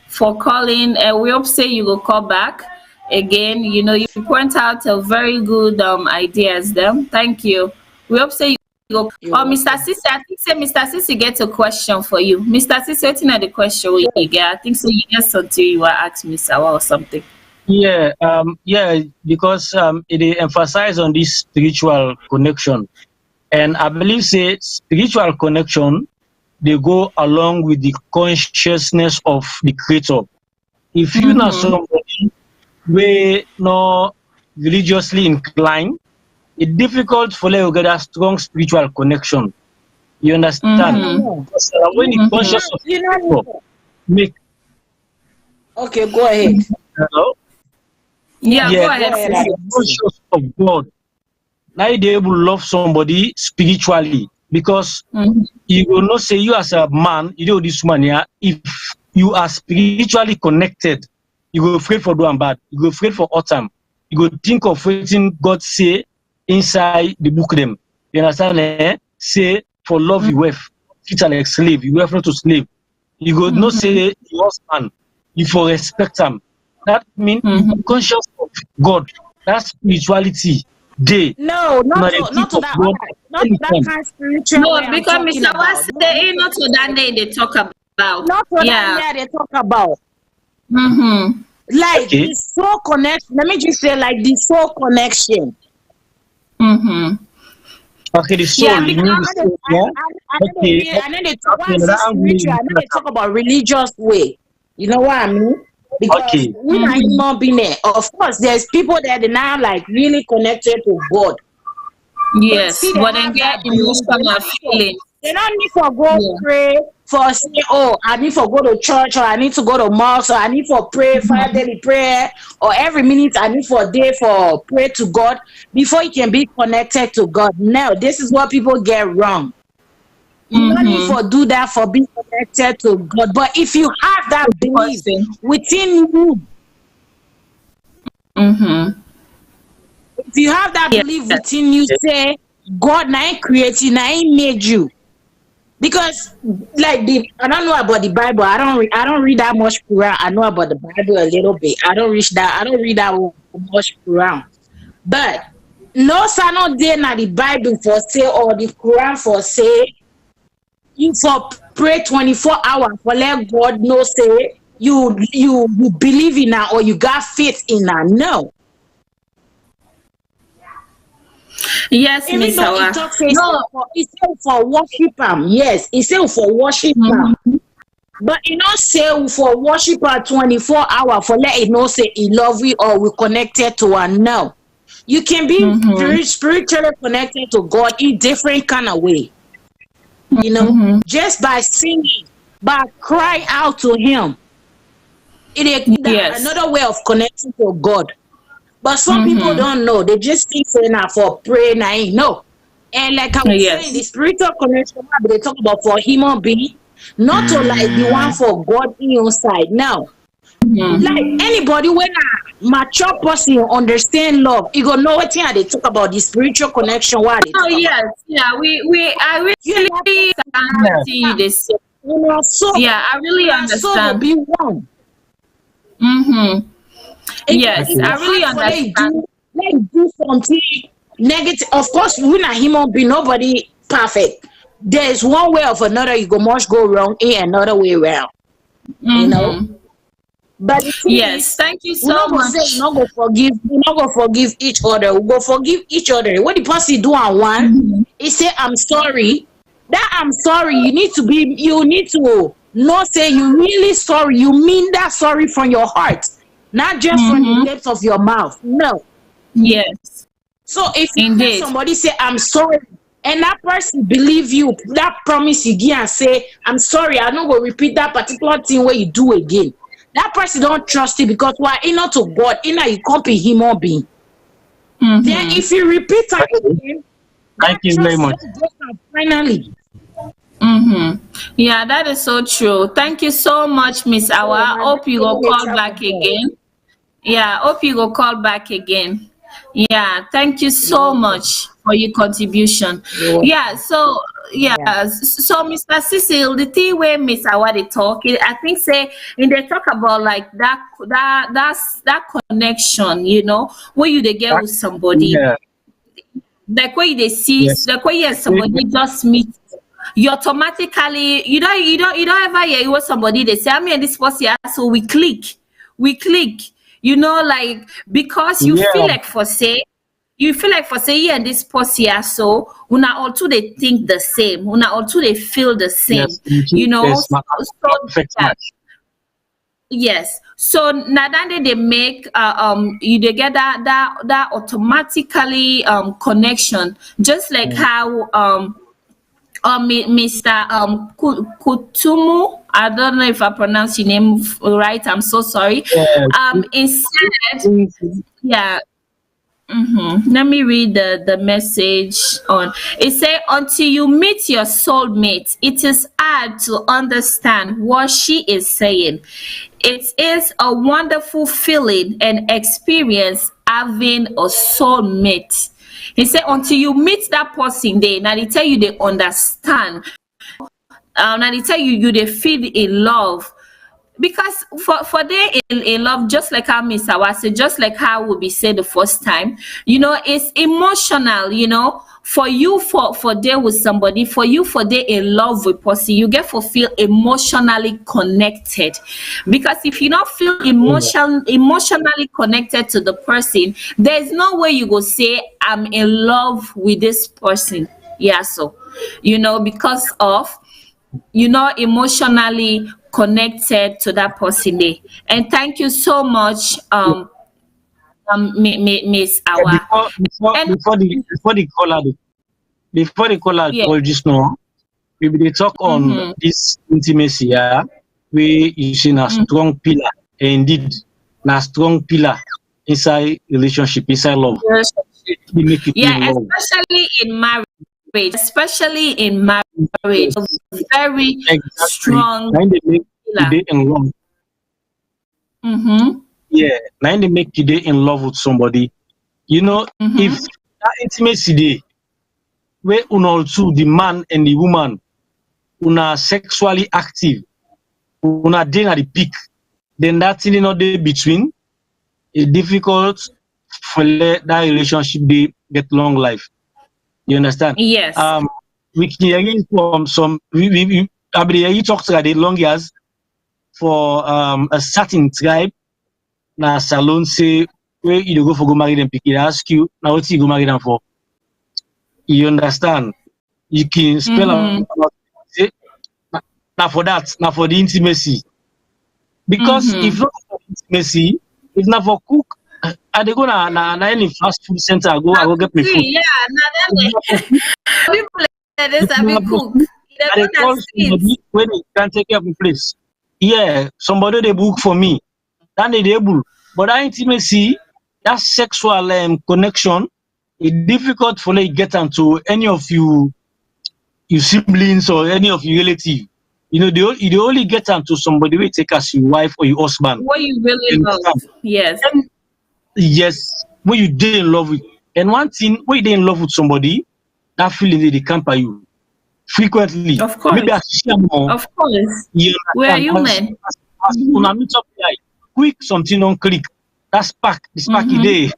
for calling. We hope say you will call back again. You know, you point out a very good ideas them. Thank you. We hope say you go. Oh, Mr. Sisi, I think say Mr. Sisi gets a question for you. Mr. Sisi, waiting at the question we get. I think so you get something you were asked Miss Awa or something. Yeah, because it emphasize on this spiritual connection. And I believe say spiritual connection, they go along with the consciousness of the creator. If you know somebody we not religiously inclined, it's difficult for you to get a strong spiritual connection. You understand? Because, when the conscious of people make. Okay, go ahead. Hello? Yeah, go ahead. The conscious of God. Now you're able to love somebody spiritually, because you will not say you as a man, you know this man here, if you are spiritually connected, you go afraid for doing bad, you go afraid for autumn, you go think of what God say inside the book them. You understand? Say for love you have treat like slave, you have not to slave. You go not say your husband, you for respect him. That means conscious of God, that spirituality. Day. No, not to that. Not to that kind of spiritual. No, because Mr. Was saying not to that day they talk about. Not to that day they talk about. Like the soul connection. Let me just say, like the soul connection. Okay, the soul. Yeah, because and then they talk about religious way. You know what I mean? Because we are human being there. Of course, there's people that are now like really connected to God. Yes, but then get emotional feeling. They don't need to go pray for say, oh, I need to go to church, or I need to go to mosque, or I need to pray 5 daily prayer, or every minute I need for a day for pray to God before you can be connected to God. No, this is what people get wrong. You don't need to do that for being connected to God. But if you have that belief within you, if you have that belief within you, say, God now created, now He made you. Because like I don't know about the Bible. I don't read that much Quran. I know about the Bible a little bit. I don't read that much Quran. But no no there na the Bible for say, or the Quran for say, you for pray 24 hours for let God know say you believe in her, or you got faith in her. No. Yes, Miss Awa. It's for worship him. Yes, it's for worship him. But you know, say for worship her 24 hours for let it know say he love you or we connected to her. No. You can be very spiritually connected to God in different kind of way. You know, just by singing, by crying out to Him. It is another way of connecting to God. But some people don't know. They just think saying that for praying. No. And like I was saying, the Yes. spiritual connection they talk about for human being, not to like the one for God in your side. Now, like Mhm. anybody when a mature person understand love, you go know what thing they talk about the spiritual connection. What they Oh talk about. yes, yeah. I You really Yeah. see you this. Una soul, Yeah, I really una soul go understand. be one. Mm-hmm. Yes, It Okay. go I really hard for understand. let you do something negative. Of course, we not human being, nobody perfect. There's one way or another you go must go wrong in another way around, you know. Mm-hmm. But the thing Yes, is, thank you we're so not gonna say we're much. not gonna forgive, we're not gonna forgive each other. We go forgive each other. What the person do and one, Mhm. he say I'm sorry. That I'm sorry, you need to not say you really sorry. You mean that sorry from your heart, not just from the Mm-hmm. depths of your mouth. No. Yes, So if you hear indeed. somebody say I'm sorry, and that person believe you, that promise you give and say I'm sorry, I not go repeat that particular thing where you do again. That person don't trust you because why? In not to God, in you can't be human being. Then Mm-hmm. if you repeat it Okay. again, Thank that you very trust much. don't break down finally. Mm-hmm. Yeah, that is so true. Thank you so much, Miss So Awa. now Hope you that's will the call nature back of God. again. Yeah, hope you will call back again. Yeah, thank you You're so welcome. much for your contribution. You're Yeah, welcome. so yeah, Yeah. so Mr. Cecil, the thing where Miss Awadi talk, I think say in they talk about like that connection, where you they get That, with somebody, yeah. like where they see, Yes. like where you and somebody just meet, you automatically you don't ever hear what somebody they say, I mean this person here, so we click, like because Yeah. you feel like for say you and this person here, so una all two they think the same, una all two they feel the same, Yes. Yes. so Perfect yeah. match. Yes. So now that they make you they get that automatically connection, just like Mm. how Mr. Kutumu, I don't know if I pronounce your name right. I'm so sorry. Yeah. Instead, yeah. Let me read the message on. It say, until you meet your soulmate, it is hard to understand what she is saying. It is a wonderful feeling and experience having a soulmate. He said, until you meet that person, now they tell you they understand. Now they tell you they feel in love, because for they in love, just like how Miss Awa said, just like how will be said the first time, it's emotional, for you for there with somebody, for you for they in love with person, you get for feel emotionally connected. Because if you not feel emotionally connected to the person, there's no way you go say I'm in love with this person. Yeah, so because of emotionally connected to that person there. And thank you so much, Miss Yeah, Awa. And before the caller yeah. call just now, we will talk on Mm-hmm. this intimacy, yeah, we you see a Mm. strong pillar, indeed, a strong pillar inside relationship, inside love. Relationship. We make you feel Yeah, love. especially in marriage, a Yes, very exactly. strong Now they make you pillar. dey in love. Mm-hmm. Yeah, now they make you dey in love with somebody. If Mm-hmm. that intimacy dey, where una two, the man and the woman, una sexually active, una dey at the peak, then that thing not dey between, it difficult for let that relationship dey get long life. You understand? Yes. Um, we can hear from some I mean, you talk to the long years for a certain tribe. Na Salone say where you dey go for go marry them pikin, ask you now what you go marry them for. You understand? You can spell Mm-hmm. out say now for that, now for the intimacy. Because if Mm-hmm. not for intimacy, if not for cook, I dey go na any fast food center, I go get my food. Yeah, now If not for cook, people like this if have not been for cook. cook, They I go dey that call streets. somebody when they can take care of the place. Yeah, somebody they book for me. Then they able. But that intimacy, that sexual connection, it's difficult for you get into any of you siblings or any of your relative. They only get into somebody will take as your wife or your husband. What you really You love. understand? Yes. And yes, when you did in love with, and one thing when you did in love with somebody, that feeling they camper you frequently. Of course. Maybe I share more. Of course. You We are understand? human. As when I meet up like quick something don't click. That spark, the sparky day.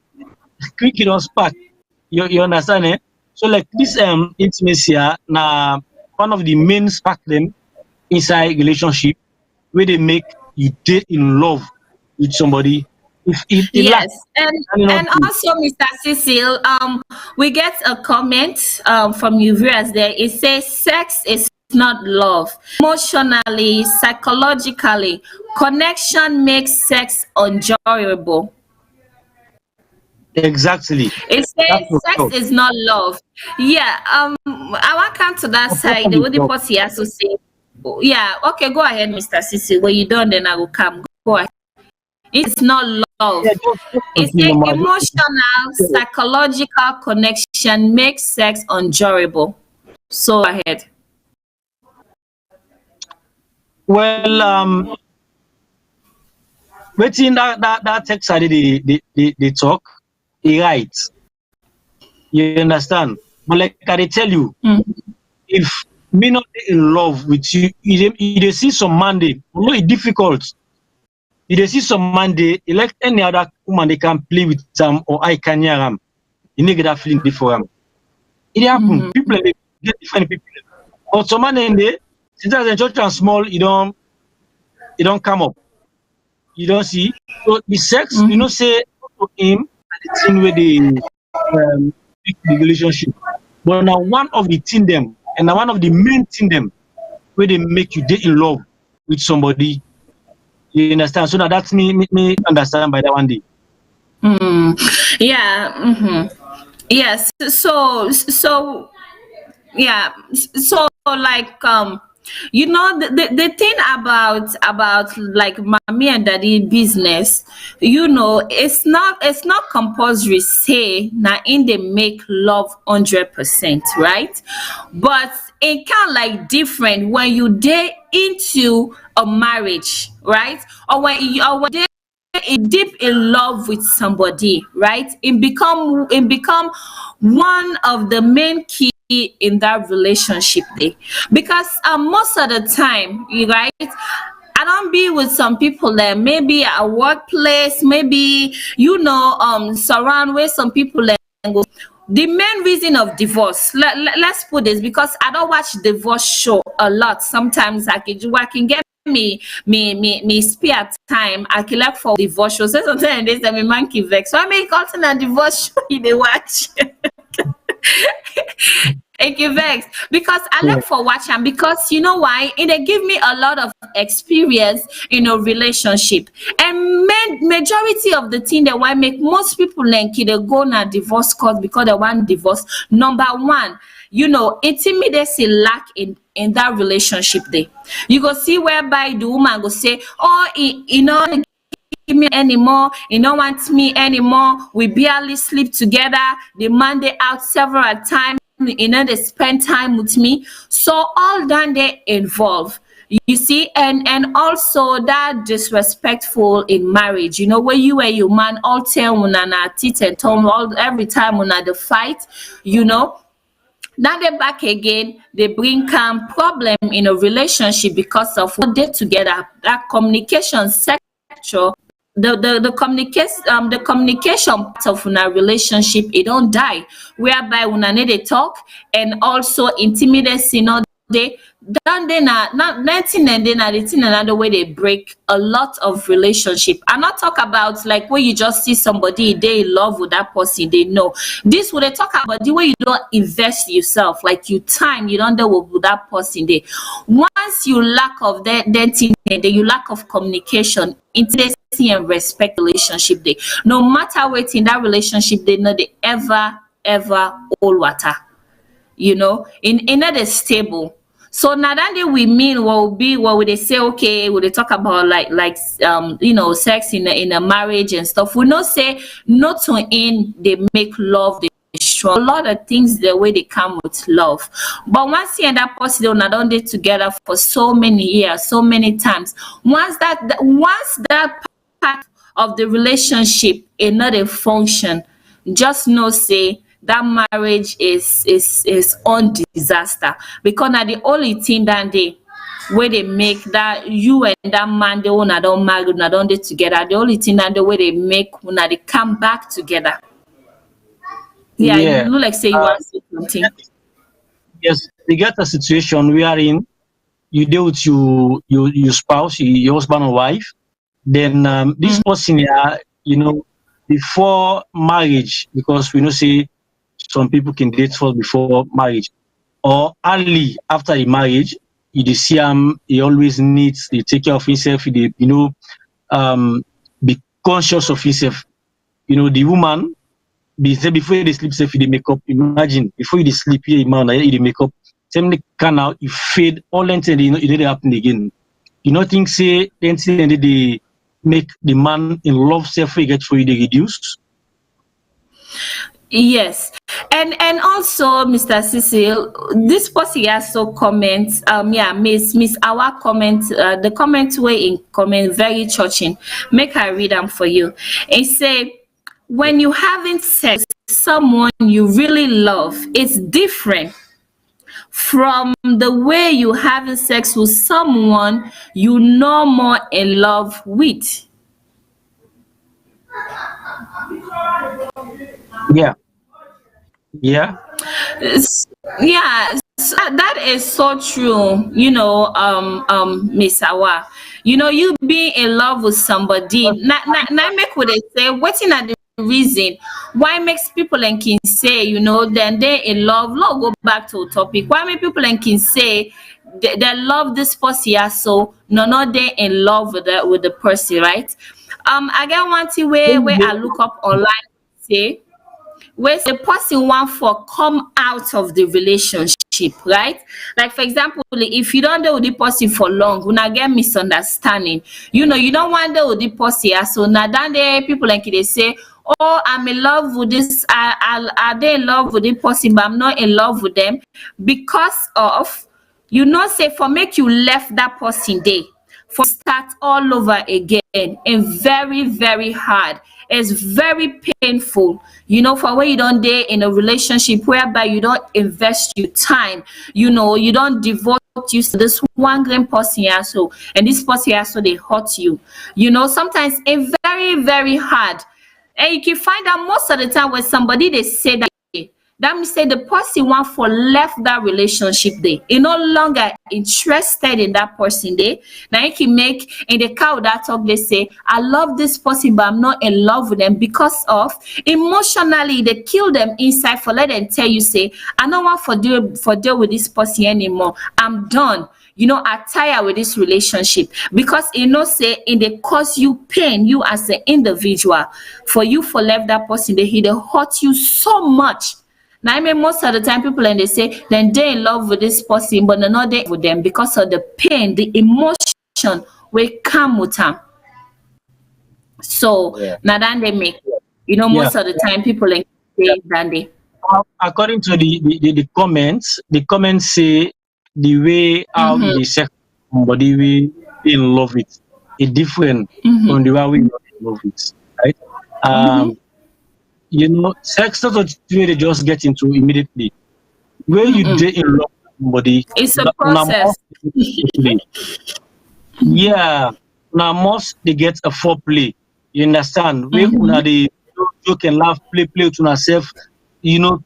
Quick it don't spark. You understand it? So like this intimacy now one of the main spark them inside relationship where they make you date in love with somebody. If it Yes, lacks, and also, Mr. Cecil, we get a comment from you viewers there. It says sex is not love. Emotionally, psychologically, connection makes sex enjoyable. exactly. It That's says what's sex up. is not love. Yeah, I want to come to that Apart side. from What the love. party has to say. Yeah, okay, go ahead, Mr. Cecil. When you done, then I will come. Go ahead. It's not love. Yeah, just It's continue, a normal. emotional, psychological connection makes sex enjoyable. So go ahead. Well, waiting that text I they talk, he right. You understand? But like I tell you, if me not in love with you, you see some Monday, although it's difficult. You see some Monday, like any other woman they can play with them or I can hear them. You need that feeling for them. It happen. People they get different people. But some man in there, since the church and small, you don't come up. You don't see. So the sex, say to him and the thing where they pick the relationship. But now one of the thing them, and now one of the main thing them where they make you date in love with somebody. You understand? So now that's me understand by that one day. Yeah. Yes. So yeah, so like the thing about like mommy and daddy business, it's not compulsory say now in they make love 100%, right? But it kind of like different when you date into a marriage, right? Or when they deep in love with somebody, right? It become one of the main key in that relationship there. Because most of the time, right, I don't be with some people that maybe at workplace, maybe surround where some people that go. The main reason of divorce, let's put this, because I don't watch divorce show a lot. Sometimes I can get me spare time. I can like for divorce show. So sometimes they say me monkey vex. So I make alternate divorce show in the watch. Thank you, Vex. Because I Yeah. like for watching, because you know why? They give me a lot of experience in a relationship. And majority of the thing that why make most people like they go na divorce court because they want divorce. Number one, intimacy lack in that relationship there. You go see whereby the woman go say, oh, give me anymore, he don't want me anymore, we barely sleep together, the man they out several times, they spend time with me. So all that they involve, you see, and also that disrespectful in marriage, where you and your man all tell una na tit and tongue all every time una the fight, now they back again, they bring calm problem in a relationship because of what they together, that communication sector, the communication part of una relationship, it don't die, whereby una need to talk, and also intimacy not they then they not nothing, and then the thing another way they break a lot of relationship. I'm not talk about like where you just see somebody they in love with that person, they know this would they talk about the way you don't invest yourself, like you time you don't know with that person they once you lack of that thing, then you lack of communication, intimacy and respect relationship they no matter what in that relationship they know they ever hold water, in other stable. So now that day we mean what will be what would they say, okay, would they talk about like sex in a marriage and stuff. We not say not to in they make love they trust. A lot of things the way they come with love. But once you and that person una don dey together for so many years, so many times, once that part of the relationship e no dey function, just know say that marriage is on disaster, because na the only thing that dey wey dey make that you and that man dey una don marry, una don dey together, the only thing that dey wey dey make una dey come back together. Yeah, you Yeah. look like say you want to say something. Yes, you get a situation wherein you deal with your spouse, your husband or wife. Then this person here, before marriage, because we know say some people can date first before marriage, or early after the marriage, you dey see him. He always needs to take care of himself. He dey, be conscious of himself. The woman. Before you sleep, safe you make up. Imagine before you sleep, you man, you make up. Same can now you fade all anything it didn't happen again. You know think say anything they make the man in love self get for you they reduce. Yes, and also, Mr. Cecil, this person also comments. Miss our comment. The comment way in comment very touching. Make I read them for you. It say, when you having sex with someone you really love, it's different from the way you having sex with someone you no more in love with. Yeah. Yeah. Yeah, that is so true. Miss Awa. You being in love with somebody. Now make what they say. What's in the reason why makes people and can say, then they in love. Let's go back to the topic. Why make people and can say they love this person, yeah, so no, they in love with the person, right? I got one thing where I look up online say where the person want for come out of the relationship, right? Like for example, if you don't deal with the person for long, una get misunderstanding. You don't want to deal with the person, yeah, so now then there people like they say, oh, I'm in love with this. Are they in love with the person, but I'm not in love with them because of say for make you left that person there for start all over again, and very very hard. It's very painful, for where you don't dare in a relationship whereby you don't invest your time, you don't devote you to this one great person here, so and this person here, so they hurt you. Sometimes it's very very hard, and you can find out most of the time when somebody they say that means say the person want for left that relationship there. He no longer interested in that person there. Now you can make in the car that talk they say, I love this person, but I'm not in love with them because of emotionally they kill them inside for let them tell you say, I don't want for deal with this person anymore. I'm done. I tire with this relationship because say in they cause you pain, you as an individual, for you for left that person, they hurt you so much. Now, I mean, most of the time, people and they say then they in love with this person, but they're not there with them because of the pain, the emotion will come with them. So now then they make, most of the time, people and say that they. According to the comments say the way how they sex somebody we in love with is different from the way we not in love with, right? Sex not a thing they just get into immediately. When you date in love with somebody, it's a process. Yeah, now most they get a foreplay. You understand? When they joke and laugh, play with yourself,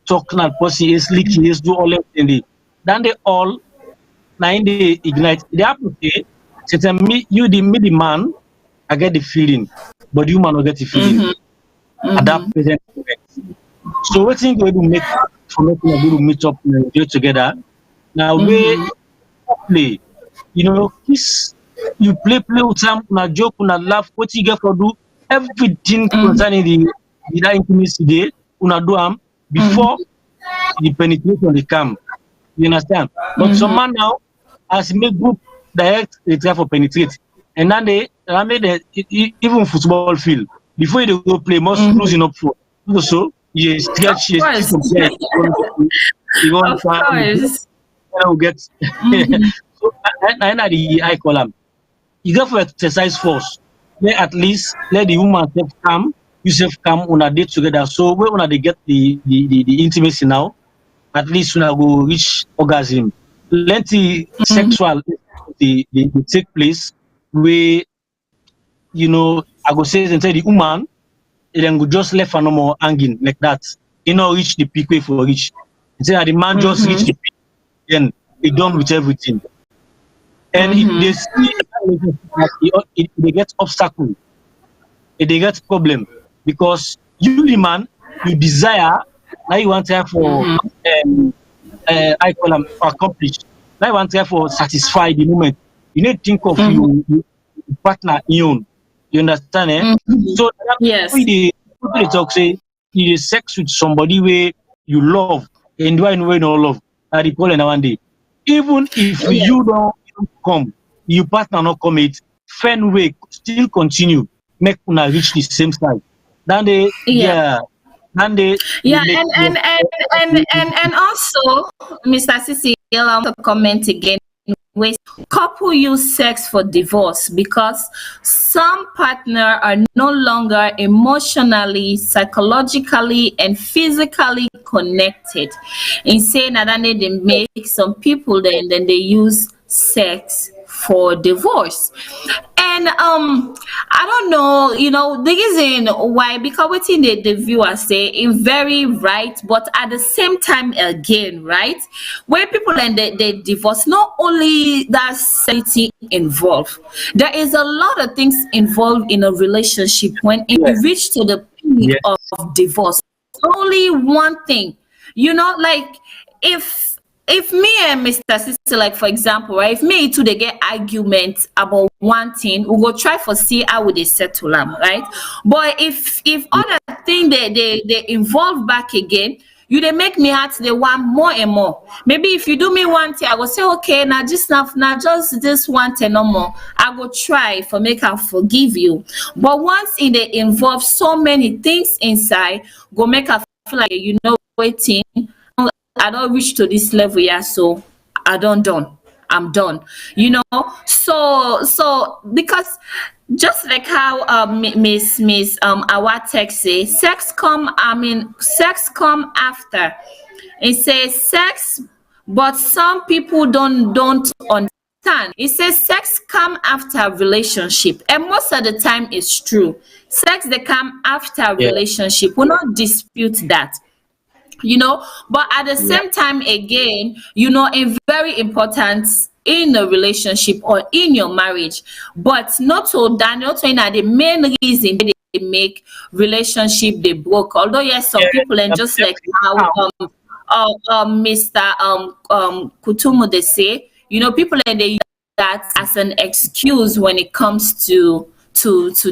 talk and person is leaking, is do all everything. Then they all now they ignite. They have to say, me the man, I get the feeling, but you man not get the feeling. At that present moment. So what thing we do make for making a good meet up and do together? Now we play, kiss, you play with them, una joke, una laugh, what you get for do everything concerning the intimacy day, una do them before the penetration they come. You understand? But some man now as make group direct they try for penetrate. And then they made even football field. Before you go play, most losing up for so you scared Of she course. to get you want Of course. to get Mhm. so I call them. You go for exercise first. Let at least let the woman self come, you self come on a date together. So when una they get the intimacy now, at least una go reach orgasm. Plenty Mhm. sexual the take place where I go say and tell the woman, and then go just left her no more hanging like that. You know, reach the peak way for reach. Say that the man just reach Mhm. the peak, then he done with everything. And if they Mhm. see that they get obstacle, if they get problem, because you the man, you desire, now you want to for Mhm. I call them accomplish. Now you want to for satisfy the moment. You need to think of Mhm. you partner in own. You understand, eh? Mhm. So that Yes. way they talk say you dey sex with somebody where you love and why no love. That the problem one day. Even if Yes. you don't come, your partner not come it, find way still continue, make una reach the same side. Then they Yeah. yeah, then they Yeah, make and also, Mr. Sisi, allow me to comment again. Ways couple use sex for divorce because some partner are no longer emotionally, psychologically, and physically connected. In saying that, then they make some people then they use sex for divorce. And I don't know, the reason why, because wetin the viewer say in very right, but at the same time again, right? When people and they divorce, not only that sexuality involved, there is a lot of things involved in a relationship when it yeah, reach to the peak yeah, of divorce. Only one thing, like if me and Mr. Sister, like for example, right, if me too they get argument about one thing, we go try for see how we dey settle am, right? But if yeah, other thing they involve back again, you dey make me heart dey want more and more. Maybe if you do me one thing, I go say okay, now just this one thing no more. I go try for make am forgive you. But once e dey involve so many things inside, go make am feel like wetin, I don't reach to this level yet, so I don't done. I'm done. So because just like how Miss our text say, sex come after. It says sex, but some people don't understand. It says sex come after relationship, and most of the time it's true. Sex they come after yeah, relationship. We not dispute that, but at the yeah. same time again, a very important in a relationship or in your marriage, but not to the main reason they make relationship they broke. Although yes, some people, and just like how Now, Mr. Kutumu they say, people, and they use that as an excuse when it comes to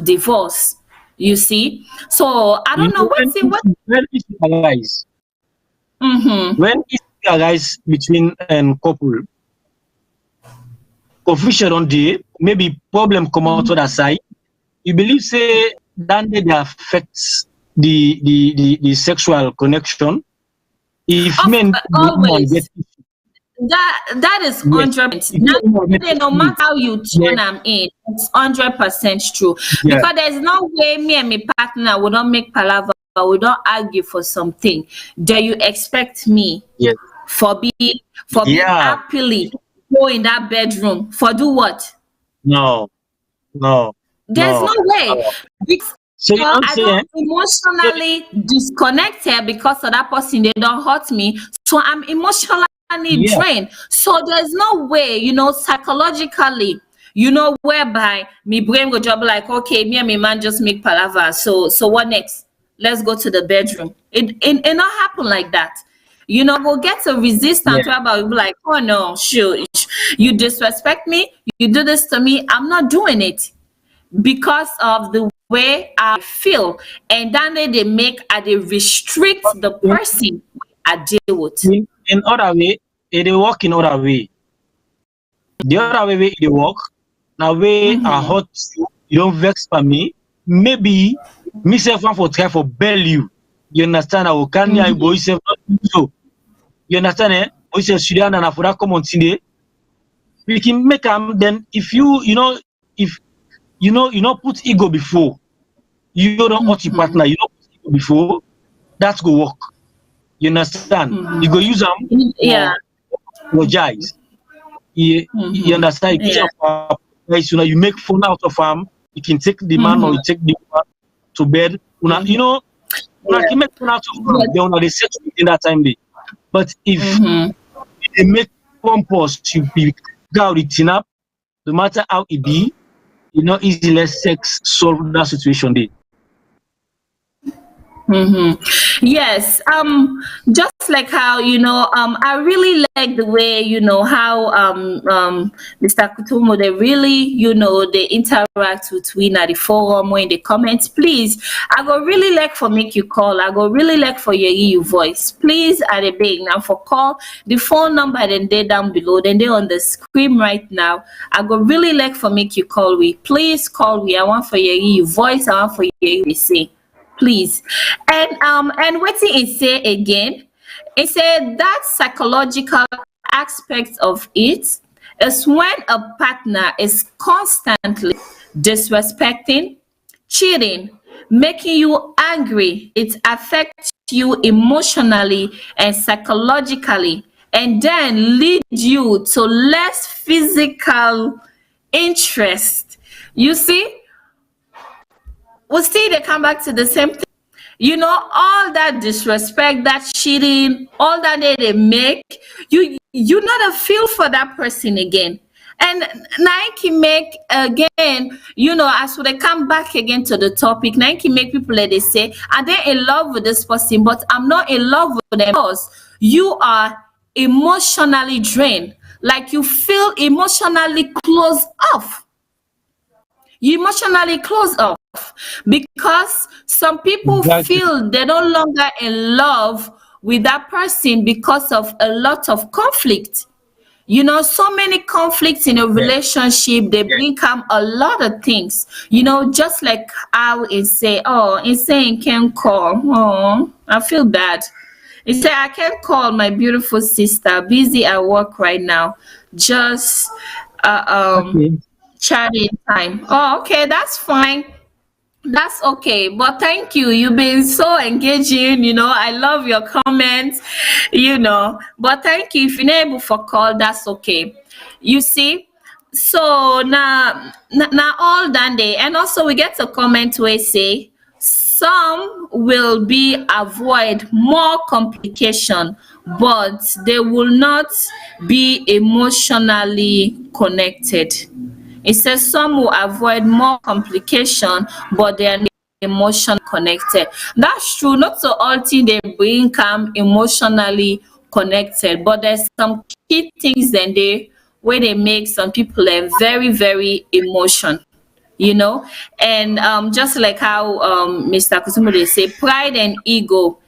divorce, you see. So I don't know what's it what. when issue arise, Mm-hmm. between couple, confusion on the maybe problem come out to that side. You believe say that they affects the sexual connection. If Of men the woman get always. That is yes, 100%. if Now, the woman get no issue, matter how you yeah, turn them in, it's 100% true. yeah, Because there's no way me and my partner will not make palaver, we don't argue for something. Do you expect me yes, for be yeah, happily go in that bedroom for do what? no, no, There's no. no way. Uh, Because so you don't I say, don't so, emotionally disconnected because of that person. They don't hurt me. So I'm emotionally yeah, drained. So there's no way, psychologically, whereby me brain will just be like, okay, me and my man just make palaver. So what next? Let's go to the bedroom. It not happen like that. Go get a yeah, resistance whereby you'll be like, oh no, sure, you disrespect me, you do this to me, I'm not doing it because of the way I feel. And then they make they restrict the in, person I deal with. in other way, it work in other way. The other way it work. Now way I Mm-hmm. hurt you, you don't vex for me. Maybe me self want for try for bail you. You understand? I will can I boy say so. You understand? Boy say Sudan and Afura come on Sunday. We can make them. Then if if put ego before, you don't hurt your partner. You don't put ego before. That go work. You understand? You go use them. Yeah. Apologize. You understand? You make fun out of him. You can take the man or you take the woman to bed. You can make fun out of them. They set in that time. But if they make compost, you out it up, no matter how it be, easy less sex solve that situation there. Yes. Just like how I really like the way how Mr. Kutumo, they really they interact with we at the forum or in the comments. Please, I go really like for make you call. I go really like for you voice. Please, at the big now for call the phone number then they down below. Then they on the screen right now. I go really like for make you call we. Please call we. I want for you voice. I want for you say. Please. And what it say again, it said that psychological aspect of it is when a partner is constantly disrespecting, cheating, making you angry. It affects you emotionally and psychologically, and then lead you to less physical interest. You see, we still they come back to the same thing. All that disrespect, that cheating, all that they make, you not a feel for that person again. And Nike make again, as they come back again to the topic, Nike make people they say, are they in love with this person? But I'm not in love with them because you are emotionally drained. Like you feel emotionally closed off. You emotionally close off because some people feel they're no longer in love with that person because of a lot of conflict. So many conflicts in a relationship, they bring up a lot of things. Just like how it say, insane can call. Oh, I feel bad. It say I can't call my beautiful sister. Busy at work right now. Just chatting time. Oh, okay, that's fine. That's okay. But thank you. You've been so engaging. I love your comments, But thank you. If you're not able for call, that's okay. You see? So now all done there. And also we get a comment where say some will be avoid more complication, but they will not be emotionally connected. It says some will avoid more complication, but they are not emotionally connected. That's true. Not so all things they bring come emotionally connected, but there's some key things then where they make some people very, very emotional. And just like how Mr. Kusumo they say, pride and ego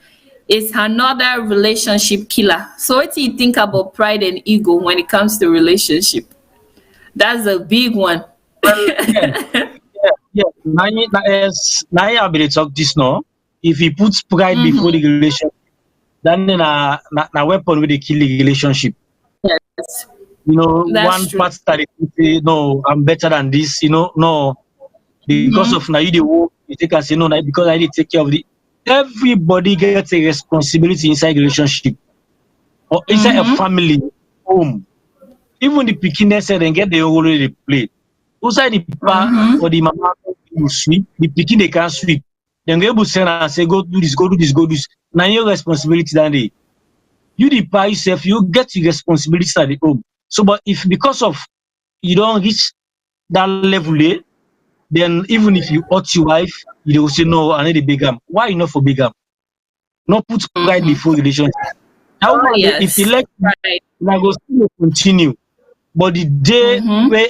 is another relationship killer. So what do you think about pride and ego when it comes to relationship? That's a big one. Well, yeah. Now I able to talk this now. If he puts pride before the relationship, then na weapon with the kill the relationship. Yes. That's one true. Part that say, no, I'm better than this, no. Because of now you take and say no, because I did take care of everybody gets a responsibility inside the relationship. Or inside a family, home. Even the pikin said and get the already play. Outside the papa or the mama will sweep, the pikin they can't sweep. Then they will send and say, go do this, go do this, go do this. Now your responsibility that day. You the papa yourself, you get your responsibility at the home. So but if because of you don't reach that level there, then even if you hurt your wife, you will say no, I need a big arm. Why not for big arm? Not put pride before relationship. Now if you like right. I go still continue. But the day where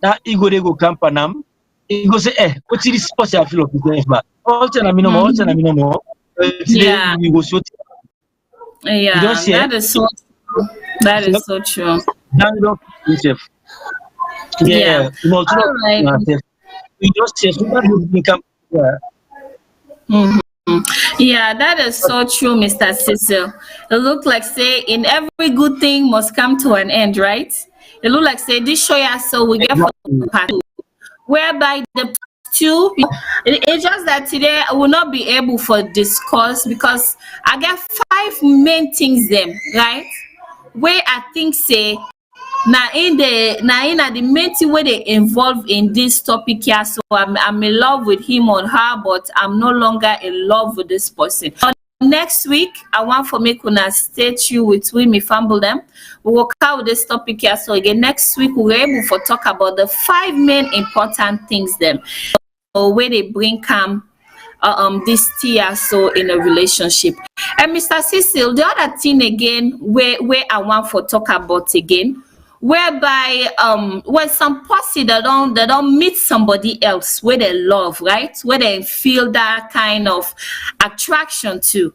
that ego they go camp and he go say, what's this person I feel of this life? All time I mean no more, all time I mean no more. Today we go so yeah, you don't see that is so true. That is so true. Now you don't yourself. Yeah. You know, right. you just say so that you become Yeah, that is so true, Mr. Cecil. It look like say in every good thing must come to an end, right? It look like say this show ya so we get for Exactly. part two, whereby the two it's just that today I will not be able for discuss because I get five main things them, right? Where I think say na the main thing wey dey involve in this topic here. So I'm in love with him or her, but I'm no longer in love with this person. But next week I want for make una stay tuned with me fumble them. We will cover this topic here. So again next week we were able to talk about the five main important things them or where they bring calm this tier so in a relationship. And Mr. Cecil, the other thing again where I want for talk about again, whereby when some person they don't meet somebody else where they love, right? Where they feel that kind of attraction to.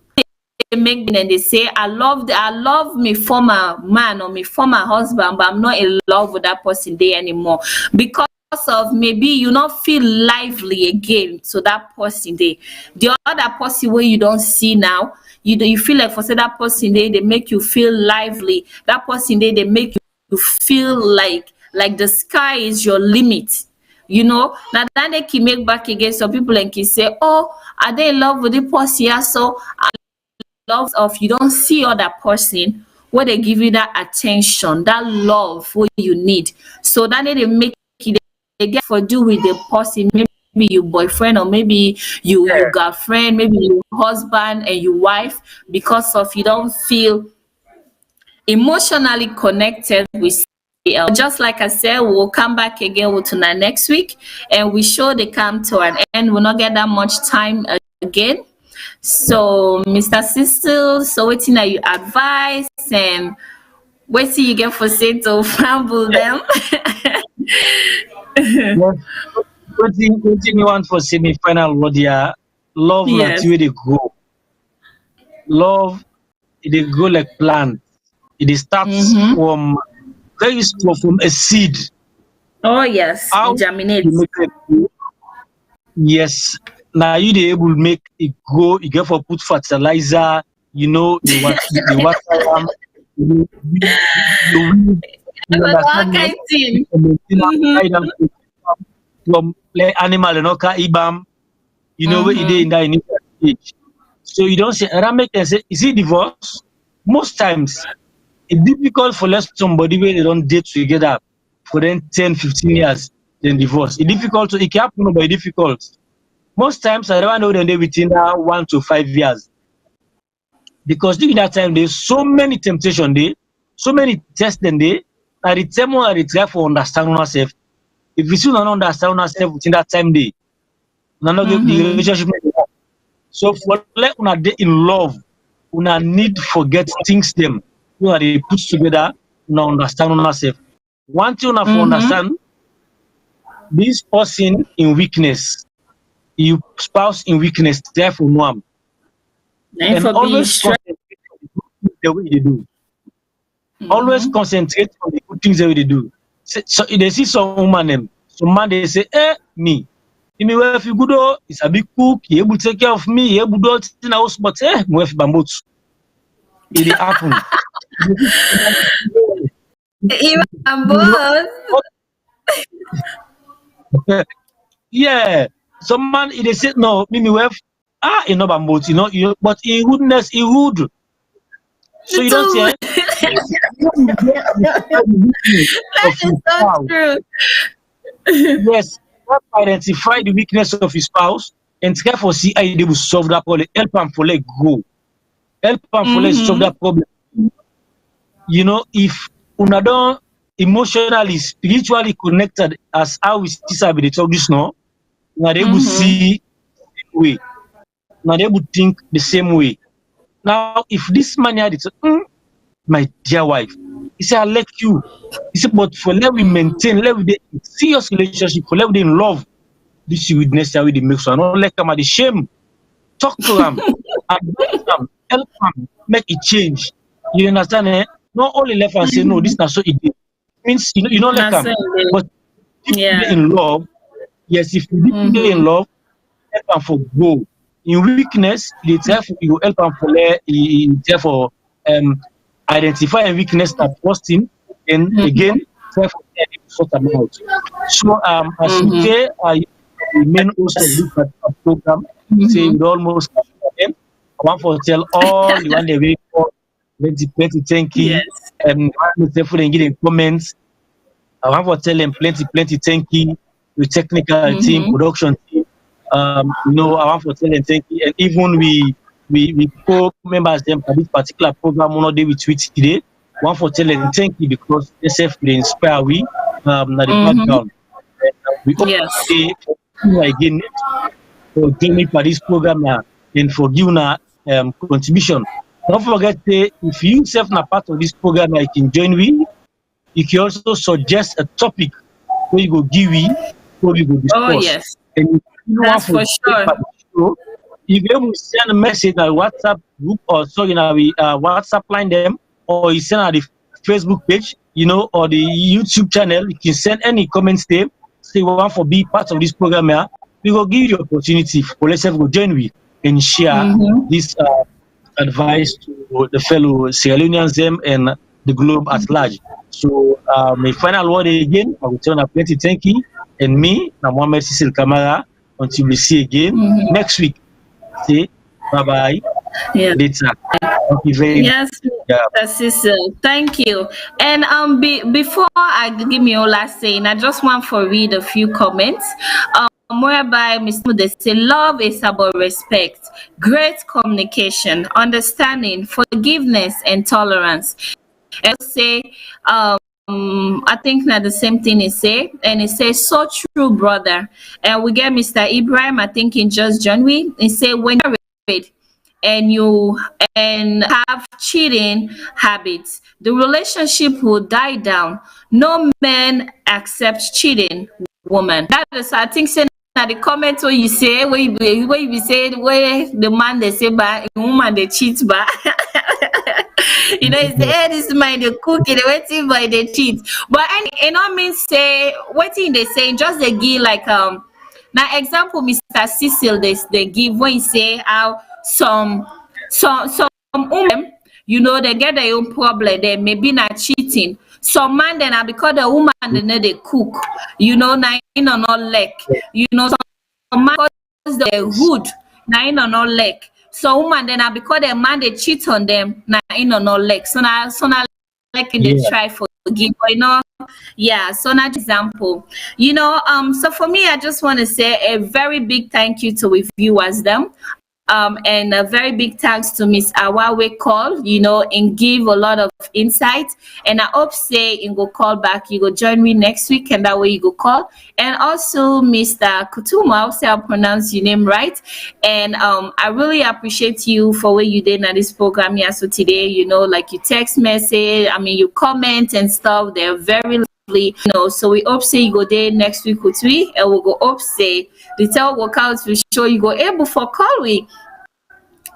They make and they say I love me former man or me former husband, but I'm not in love with that person there anymore because of maybe you not feel lively again to that person there. The other person where you don't see now, you feel like for say that person there they make you feel lively. That person there they make you feel like the sky is your limit. Now that they can make back again some people and can say, oh, are they in love with the person here? So love of you don't see other person where they give you that attention, that love what you need. So that they make it they get for do with the person, maybe you boyfriend or maybe you Yeah. girlfriend, maybe your husband and your wife, because of you don't feel emotionally connected with somebody else. Just like I said, we'll come back again with tonight next week and we sure they come to an end. We'll not get that much time again. So, Mr. Cecil, so wetin are you advise and wetin you get for say to fumble them? Yes. Wetin you want for semi-final word here? Love not Yes. where they go. Love it dey go like plant. It dey start Mm-hmm. from very small from a seed. Oh yes, How it you germinates. make it grow? Yes. Now you dey able make it grow. You get for put fertilizer. The water am. You But all understand me? kind thing. You maintain am, Mm-hmm. guide am from like animal they no can eat am. Where e dey Mm-hmm. in that initial stage. So you don't say, and that make them say, is it divorce? Most times, it's difficult for let somebody where they don't date together for then 10, 15 years, then divorce. It's difficult to, it can happen, but it's difficult. Most times, I don't know them they within that 1 to 5 years. Because during that time, there's so many temptation there, so many tests then there, and the time one they try for understand ourselves. If we still don't understand ourselves within that time there, we not get the Mm-hmm. relationship. So for let una dey in love, una need forget things them. Una dey put together, una understand una self. One thing una for Mm-hmm. understand, this person in weakness, you spouse in weakness, therefore know am. And And for being always strong. concentrate on the good things the way they do. Always Mm-hmm. concentrate on the good things the way they do. So if they see some woman them, some man they say, me. Me wife you good oh, it's a big cook, he able to take care of me, he able to do all things in the house, but my wife bambot. It dey happen. Even You both. know, yeah. Some man he dey say no, me wife, he no bambot, but in goodness he would. So you don't Too. say, when you dey identify the weakness That of is his so spouse, true. yes, help identify the weakness of his spouse and try for see how you dey will solve that problem. Help am for let go. Help am for let solve Mm-hmm. that problem. If una don emotionally, spiritually connected as how we see sabi dey talk this now, una dey able Mm-hmm. see the same way, una dey able think the same way. Now, if this man here dey talk, my dear wife, he say I like you. He say, but for let we maintain, let we dey in serious relationship, for let we dey in love, this you witness how we dey make so I no like am at the shame. Talk to am, advise am, help am, make it change. You understand, eh? Not only left and say no, this na so it dey. Means you don't like That's am, it. but if you dey Yeah. in love, yes, if you deeply dey in Mm-hmm. love, help am for grow. in weakness, it therefore you help am for therefore um identify a weakness that trust him, and Mm-hmm. again therefore sort am out. So as you Mm-hmm. say, the main host of this particular program, say Mm-hmm. with almost them, I want to tell all the one they wait for plenty, plenty thank you. Yes. Therefore they give them comments. I want to tell them plenty, plenty thank you. The technical team, Mm-hmm. production team. I want to tell them thank you. And even we co-members them for this particular program, one day we tweet today. Want to tell them thank you because they self they inspire we at the Mm-hmm. background. And, we hope Yes. they for again for joining for this program and for giving a contribution. Don't forget if you self na part of this program, you can join we. You can also suggest a topic where you go give we, where we go Oh discuss. yes. And if you want That's for for take sure. part in the show, you can able to send a message in our WhatsApp group or so we WhatsApp line them, or you send on the Facebook page, or the YouTube channel. You can send any comments there. Say you want for be part of this program here. We will give you opportunity for let's say go join we and share Mm-hmm. this advice to the fellow Sierra Leoneans them and the globe at large. So my final word again, I will turn up plenty thank you. And me, I'm Mohamed Cecil Kamara. Until we see again Mm-hmm. next week. Say bye bye Yeah. later. Thank you very much. Yes, Yeah. Cecil. Thank you. And before I give me your last saying, I just want to read a few comments. Whereby Mr. Mude say love is about respect, great communication, understanding, forgiveness, and tolerance. And say I think that the same thing he say, and he says so true, brother. And we get Mr. Ibrahim, I think in just January, he say when you're married and you and have cheating habits, the relationship will die down. No man accepts cheating woman. That is, I think, say na the comment where you say where you say where the man they say ba woman they cheat ba. It's the hey, this man they cook it, waiting by the cheat. But it not mean say waiting they say just they give like now example Mr. Cecil they give when you say how some women, they get their own problem. They maybe not cheating. Some man then because the woman they know they cook, na in or not leg. Some man because they're rude, na in or not leg. So woman then because the man they cheat on them, na in or not leg. So now like in the Yeah. try forgive, but yeah, so now example, so for me, I just want to say a very big thank you to our viewers them. And a very big thanks to Miss Awawe call, and give a lot of insight. And I hope say you go call back, you go join me next week, and that way you go call. And also Mr. Kutuma, I'll say I'll pronounce your name right. And I really appreciate you for what you did in this program here. So today, like you text message, you comment and stuff, they're very so we hope say you go there next week with we, and we go hope say the tell workouts will show you go able for call we,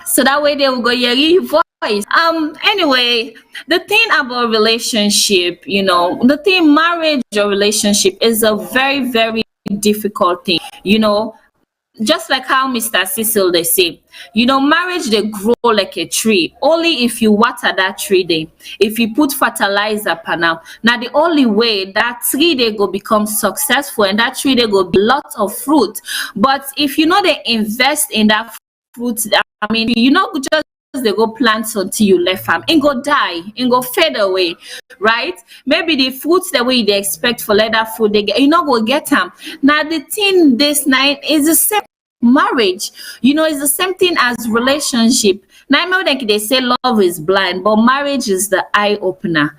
so that way they will go hear your voice. Anyway, the thing about relationship, the thing marriage or relationship is a very, very difficult thing, just like how Mr. Cecil they say, marriage they grow like a tree. Only if you water that tree then. If you put fertilizer panel. Now the only way that tree they go become successful and that tree they go be lots of fruit. But if they invest in that fruit, just they go plant until you left farm and go die and go fade away, right? Maybe the fruits the way they expect for leather food they get, go get them. Now the thing this night is the same marriage, it's the same thing as relationship. Now I know that they say love is blind, but marriage is the eye opener.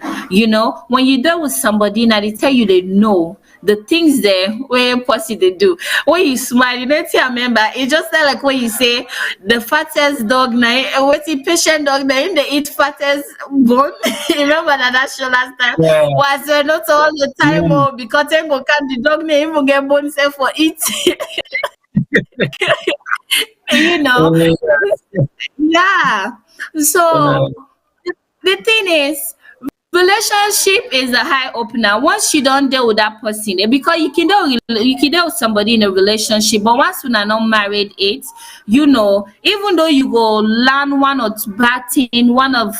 When you deal with somebody now they tell you they know the things there where pussy they do. When you smile, I remember it's just like when you say the fattest dog now, what's the patient dog now in they eat fattest bone. You remember that show last time? Yeah. Was not all the time Yeah. because then go can the dog name even get bone self for eat. you know Uh, yeah, so the thing is Relationship is a high opener. Once you don't deal with that person, because you can deal with somebody in a relationship, but once you're not married, even though you go learn one or two bad thing, one of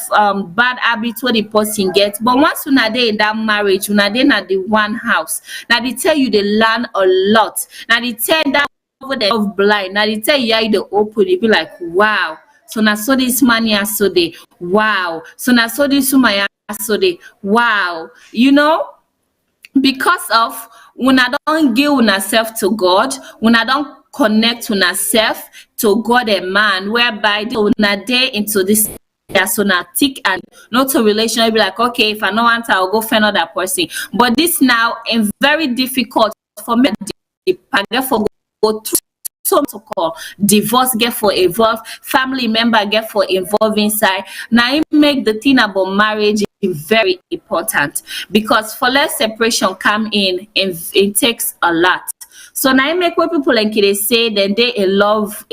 bad habits what the person gets, but once you're not there in that marriage, you're not there in the one house. Now they tell you they learn a lot. Now they tell that over the of blind. Now they tell you yeah, the open, you be like, wow. So now so this man here so they wow. So now so this woman so they wow, because of when I don't give ourselves to God, when I don't connect ourselves to God and man, whereby they will not day into this so now thick and not a relation, be like, okay, if I don't want, I'll go find another person. But this now is very difficult for me to go through. So call divorce get for involved, family member get for involved inside. Now it make the thing about marriage very important, because for less separation come in and it takes a lot. So now it make what people like they say then they love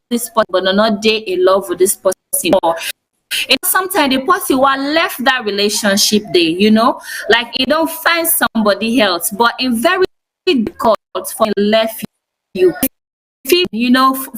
this person but not they in love with this person. Or sometimes the person who left that relationship there, like you don't find somebody else, but in very difficult for left you.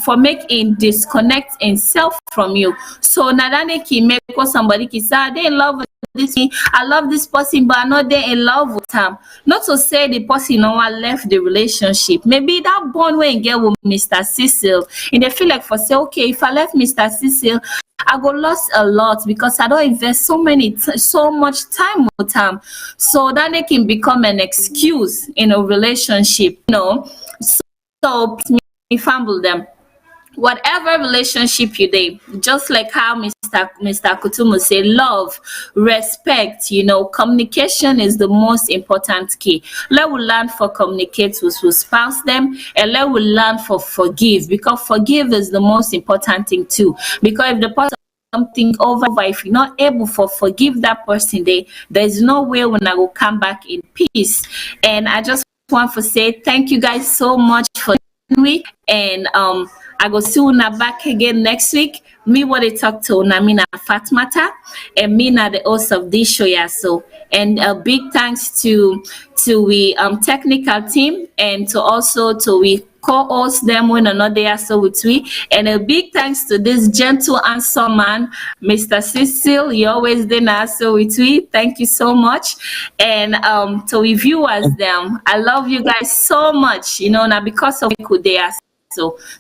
For making disconnect himself from you. So now that can make somebody can say they in love with this thing. I love this person, but I'm not there in love with him. Not to say the person no one left the relationship. Maybe that bond when get with Mr. Cecil, and they feel like for say, okay, if I left Mr. Cecil, I go lost a lot because I don't invest so much time with him. So that they can become an excuse in a relationship, So fumble them. Whatever relationship you did, just like how Mr. Kutumu say, love, respect, communication is the most important key. Let we learn for communicate with spouse them, and let we learn for forgive, because forgive is the most important thing too. Because if the person something over, if you're not able to forgive that person, there's no way when I will come back in peace. And I just want to say thank you guys so much for week, and I go see una back again next week. Me what they talk to Namina Fatmata, and me na the host of this show. Yeah, so and a big thanks to we technical team, and to we co-host them when not there so with we, and a big thanks to this gentle handsome man, Mr. Cecil. You always there so with we. Thank you so much. And to we viewers them, I love you guys so much. Now because of you there.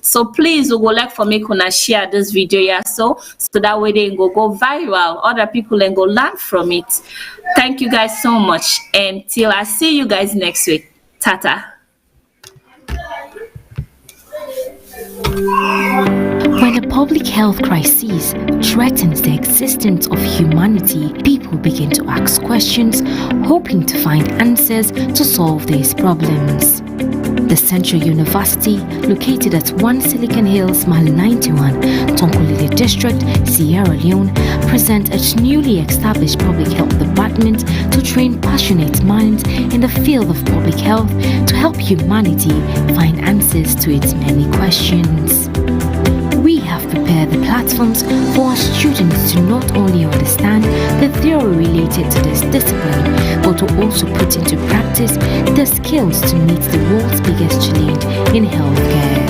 So please we go like for me gonna share this video so that way they go viral, other people and go learn from it. Thank you guys so much, and till I see you guys next week. Tata. When a public health crisis threatens the existence of humanity, people begin to ask questions, hoping to find answers to solve these problems. The Central University, located at 1 Silicon Hills, Mile 91, Tonkolile District, Sierra Leone, presents its newly established public health department to train passionate minds in the field of public health to help humanity find answers to its many questions. We have prepared the platforms for our students to not only understand the theory related to this discipline, but to also put into practice the skills to meet the world's biggest challenge in healthcare.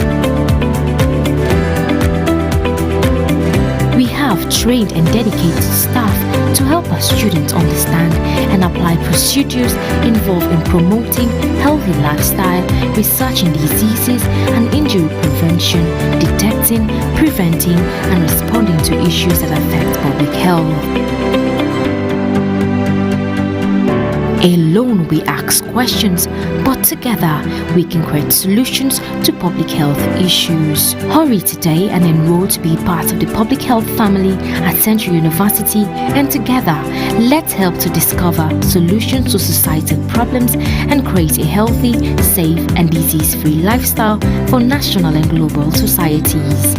We have trained and dedicated staff to help our students understand and apply procedures involved in promoting healthy lifestyle, researching diseases and injury prevention, detecting, preventing, and responding to issues that affect public health. Alone we ask questions, but together we can create solutions to public health issues. Hurry today and enroll to be part of the public health family at Central University, and together let's help to discover solutions to societal problems and create a healthy, safe and disease-free lifestyle for national and global societies.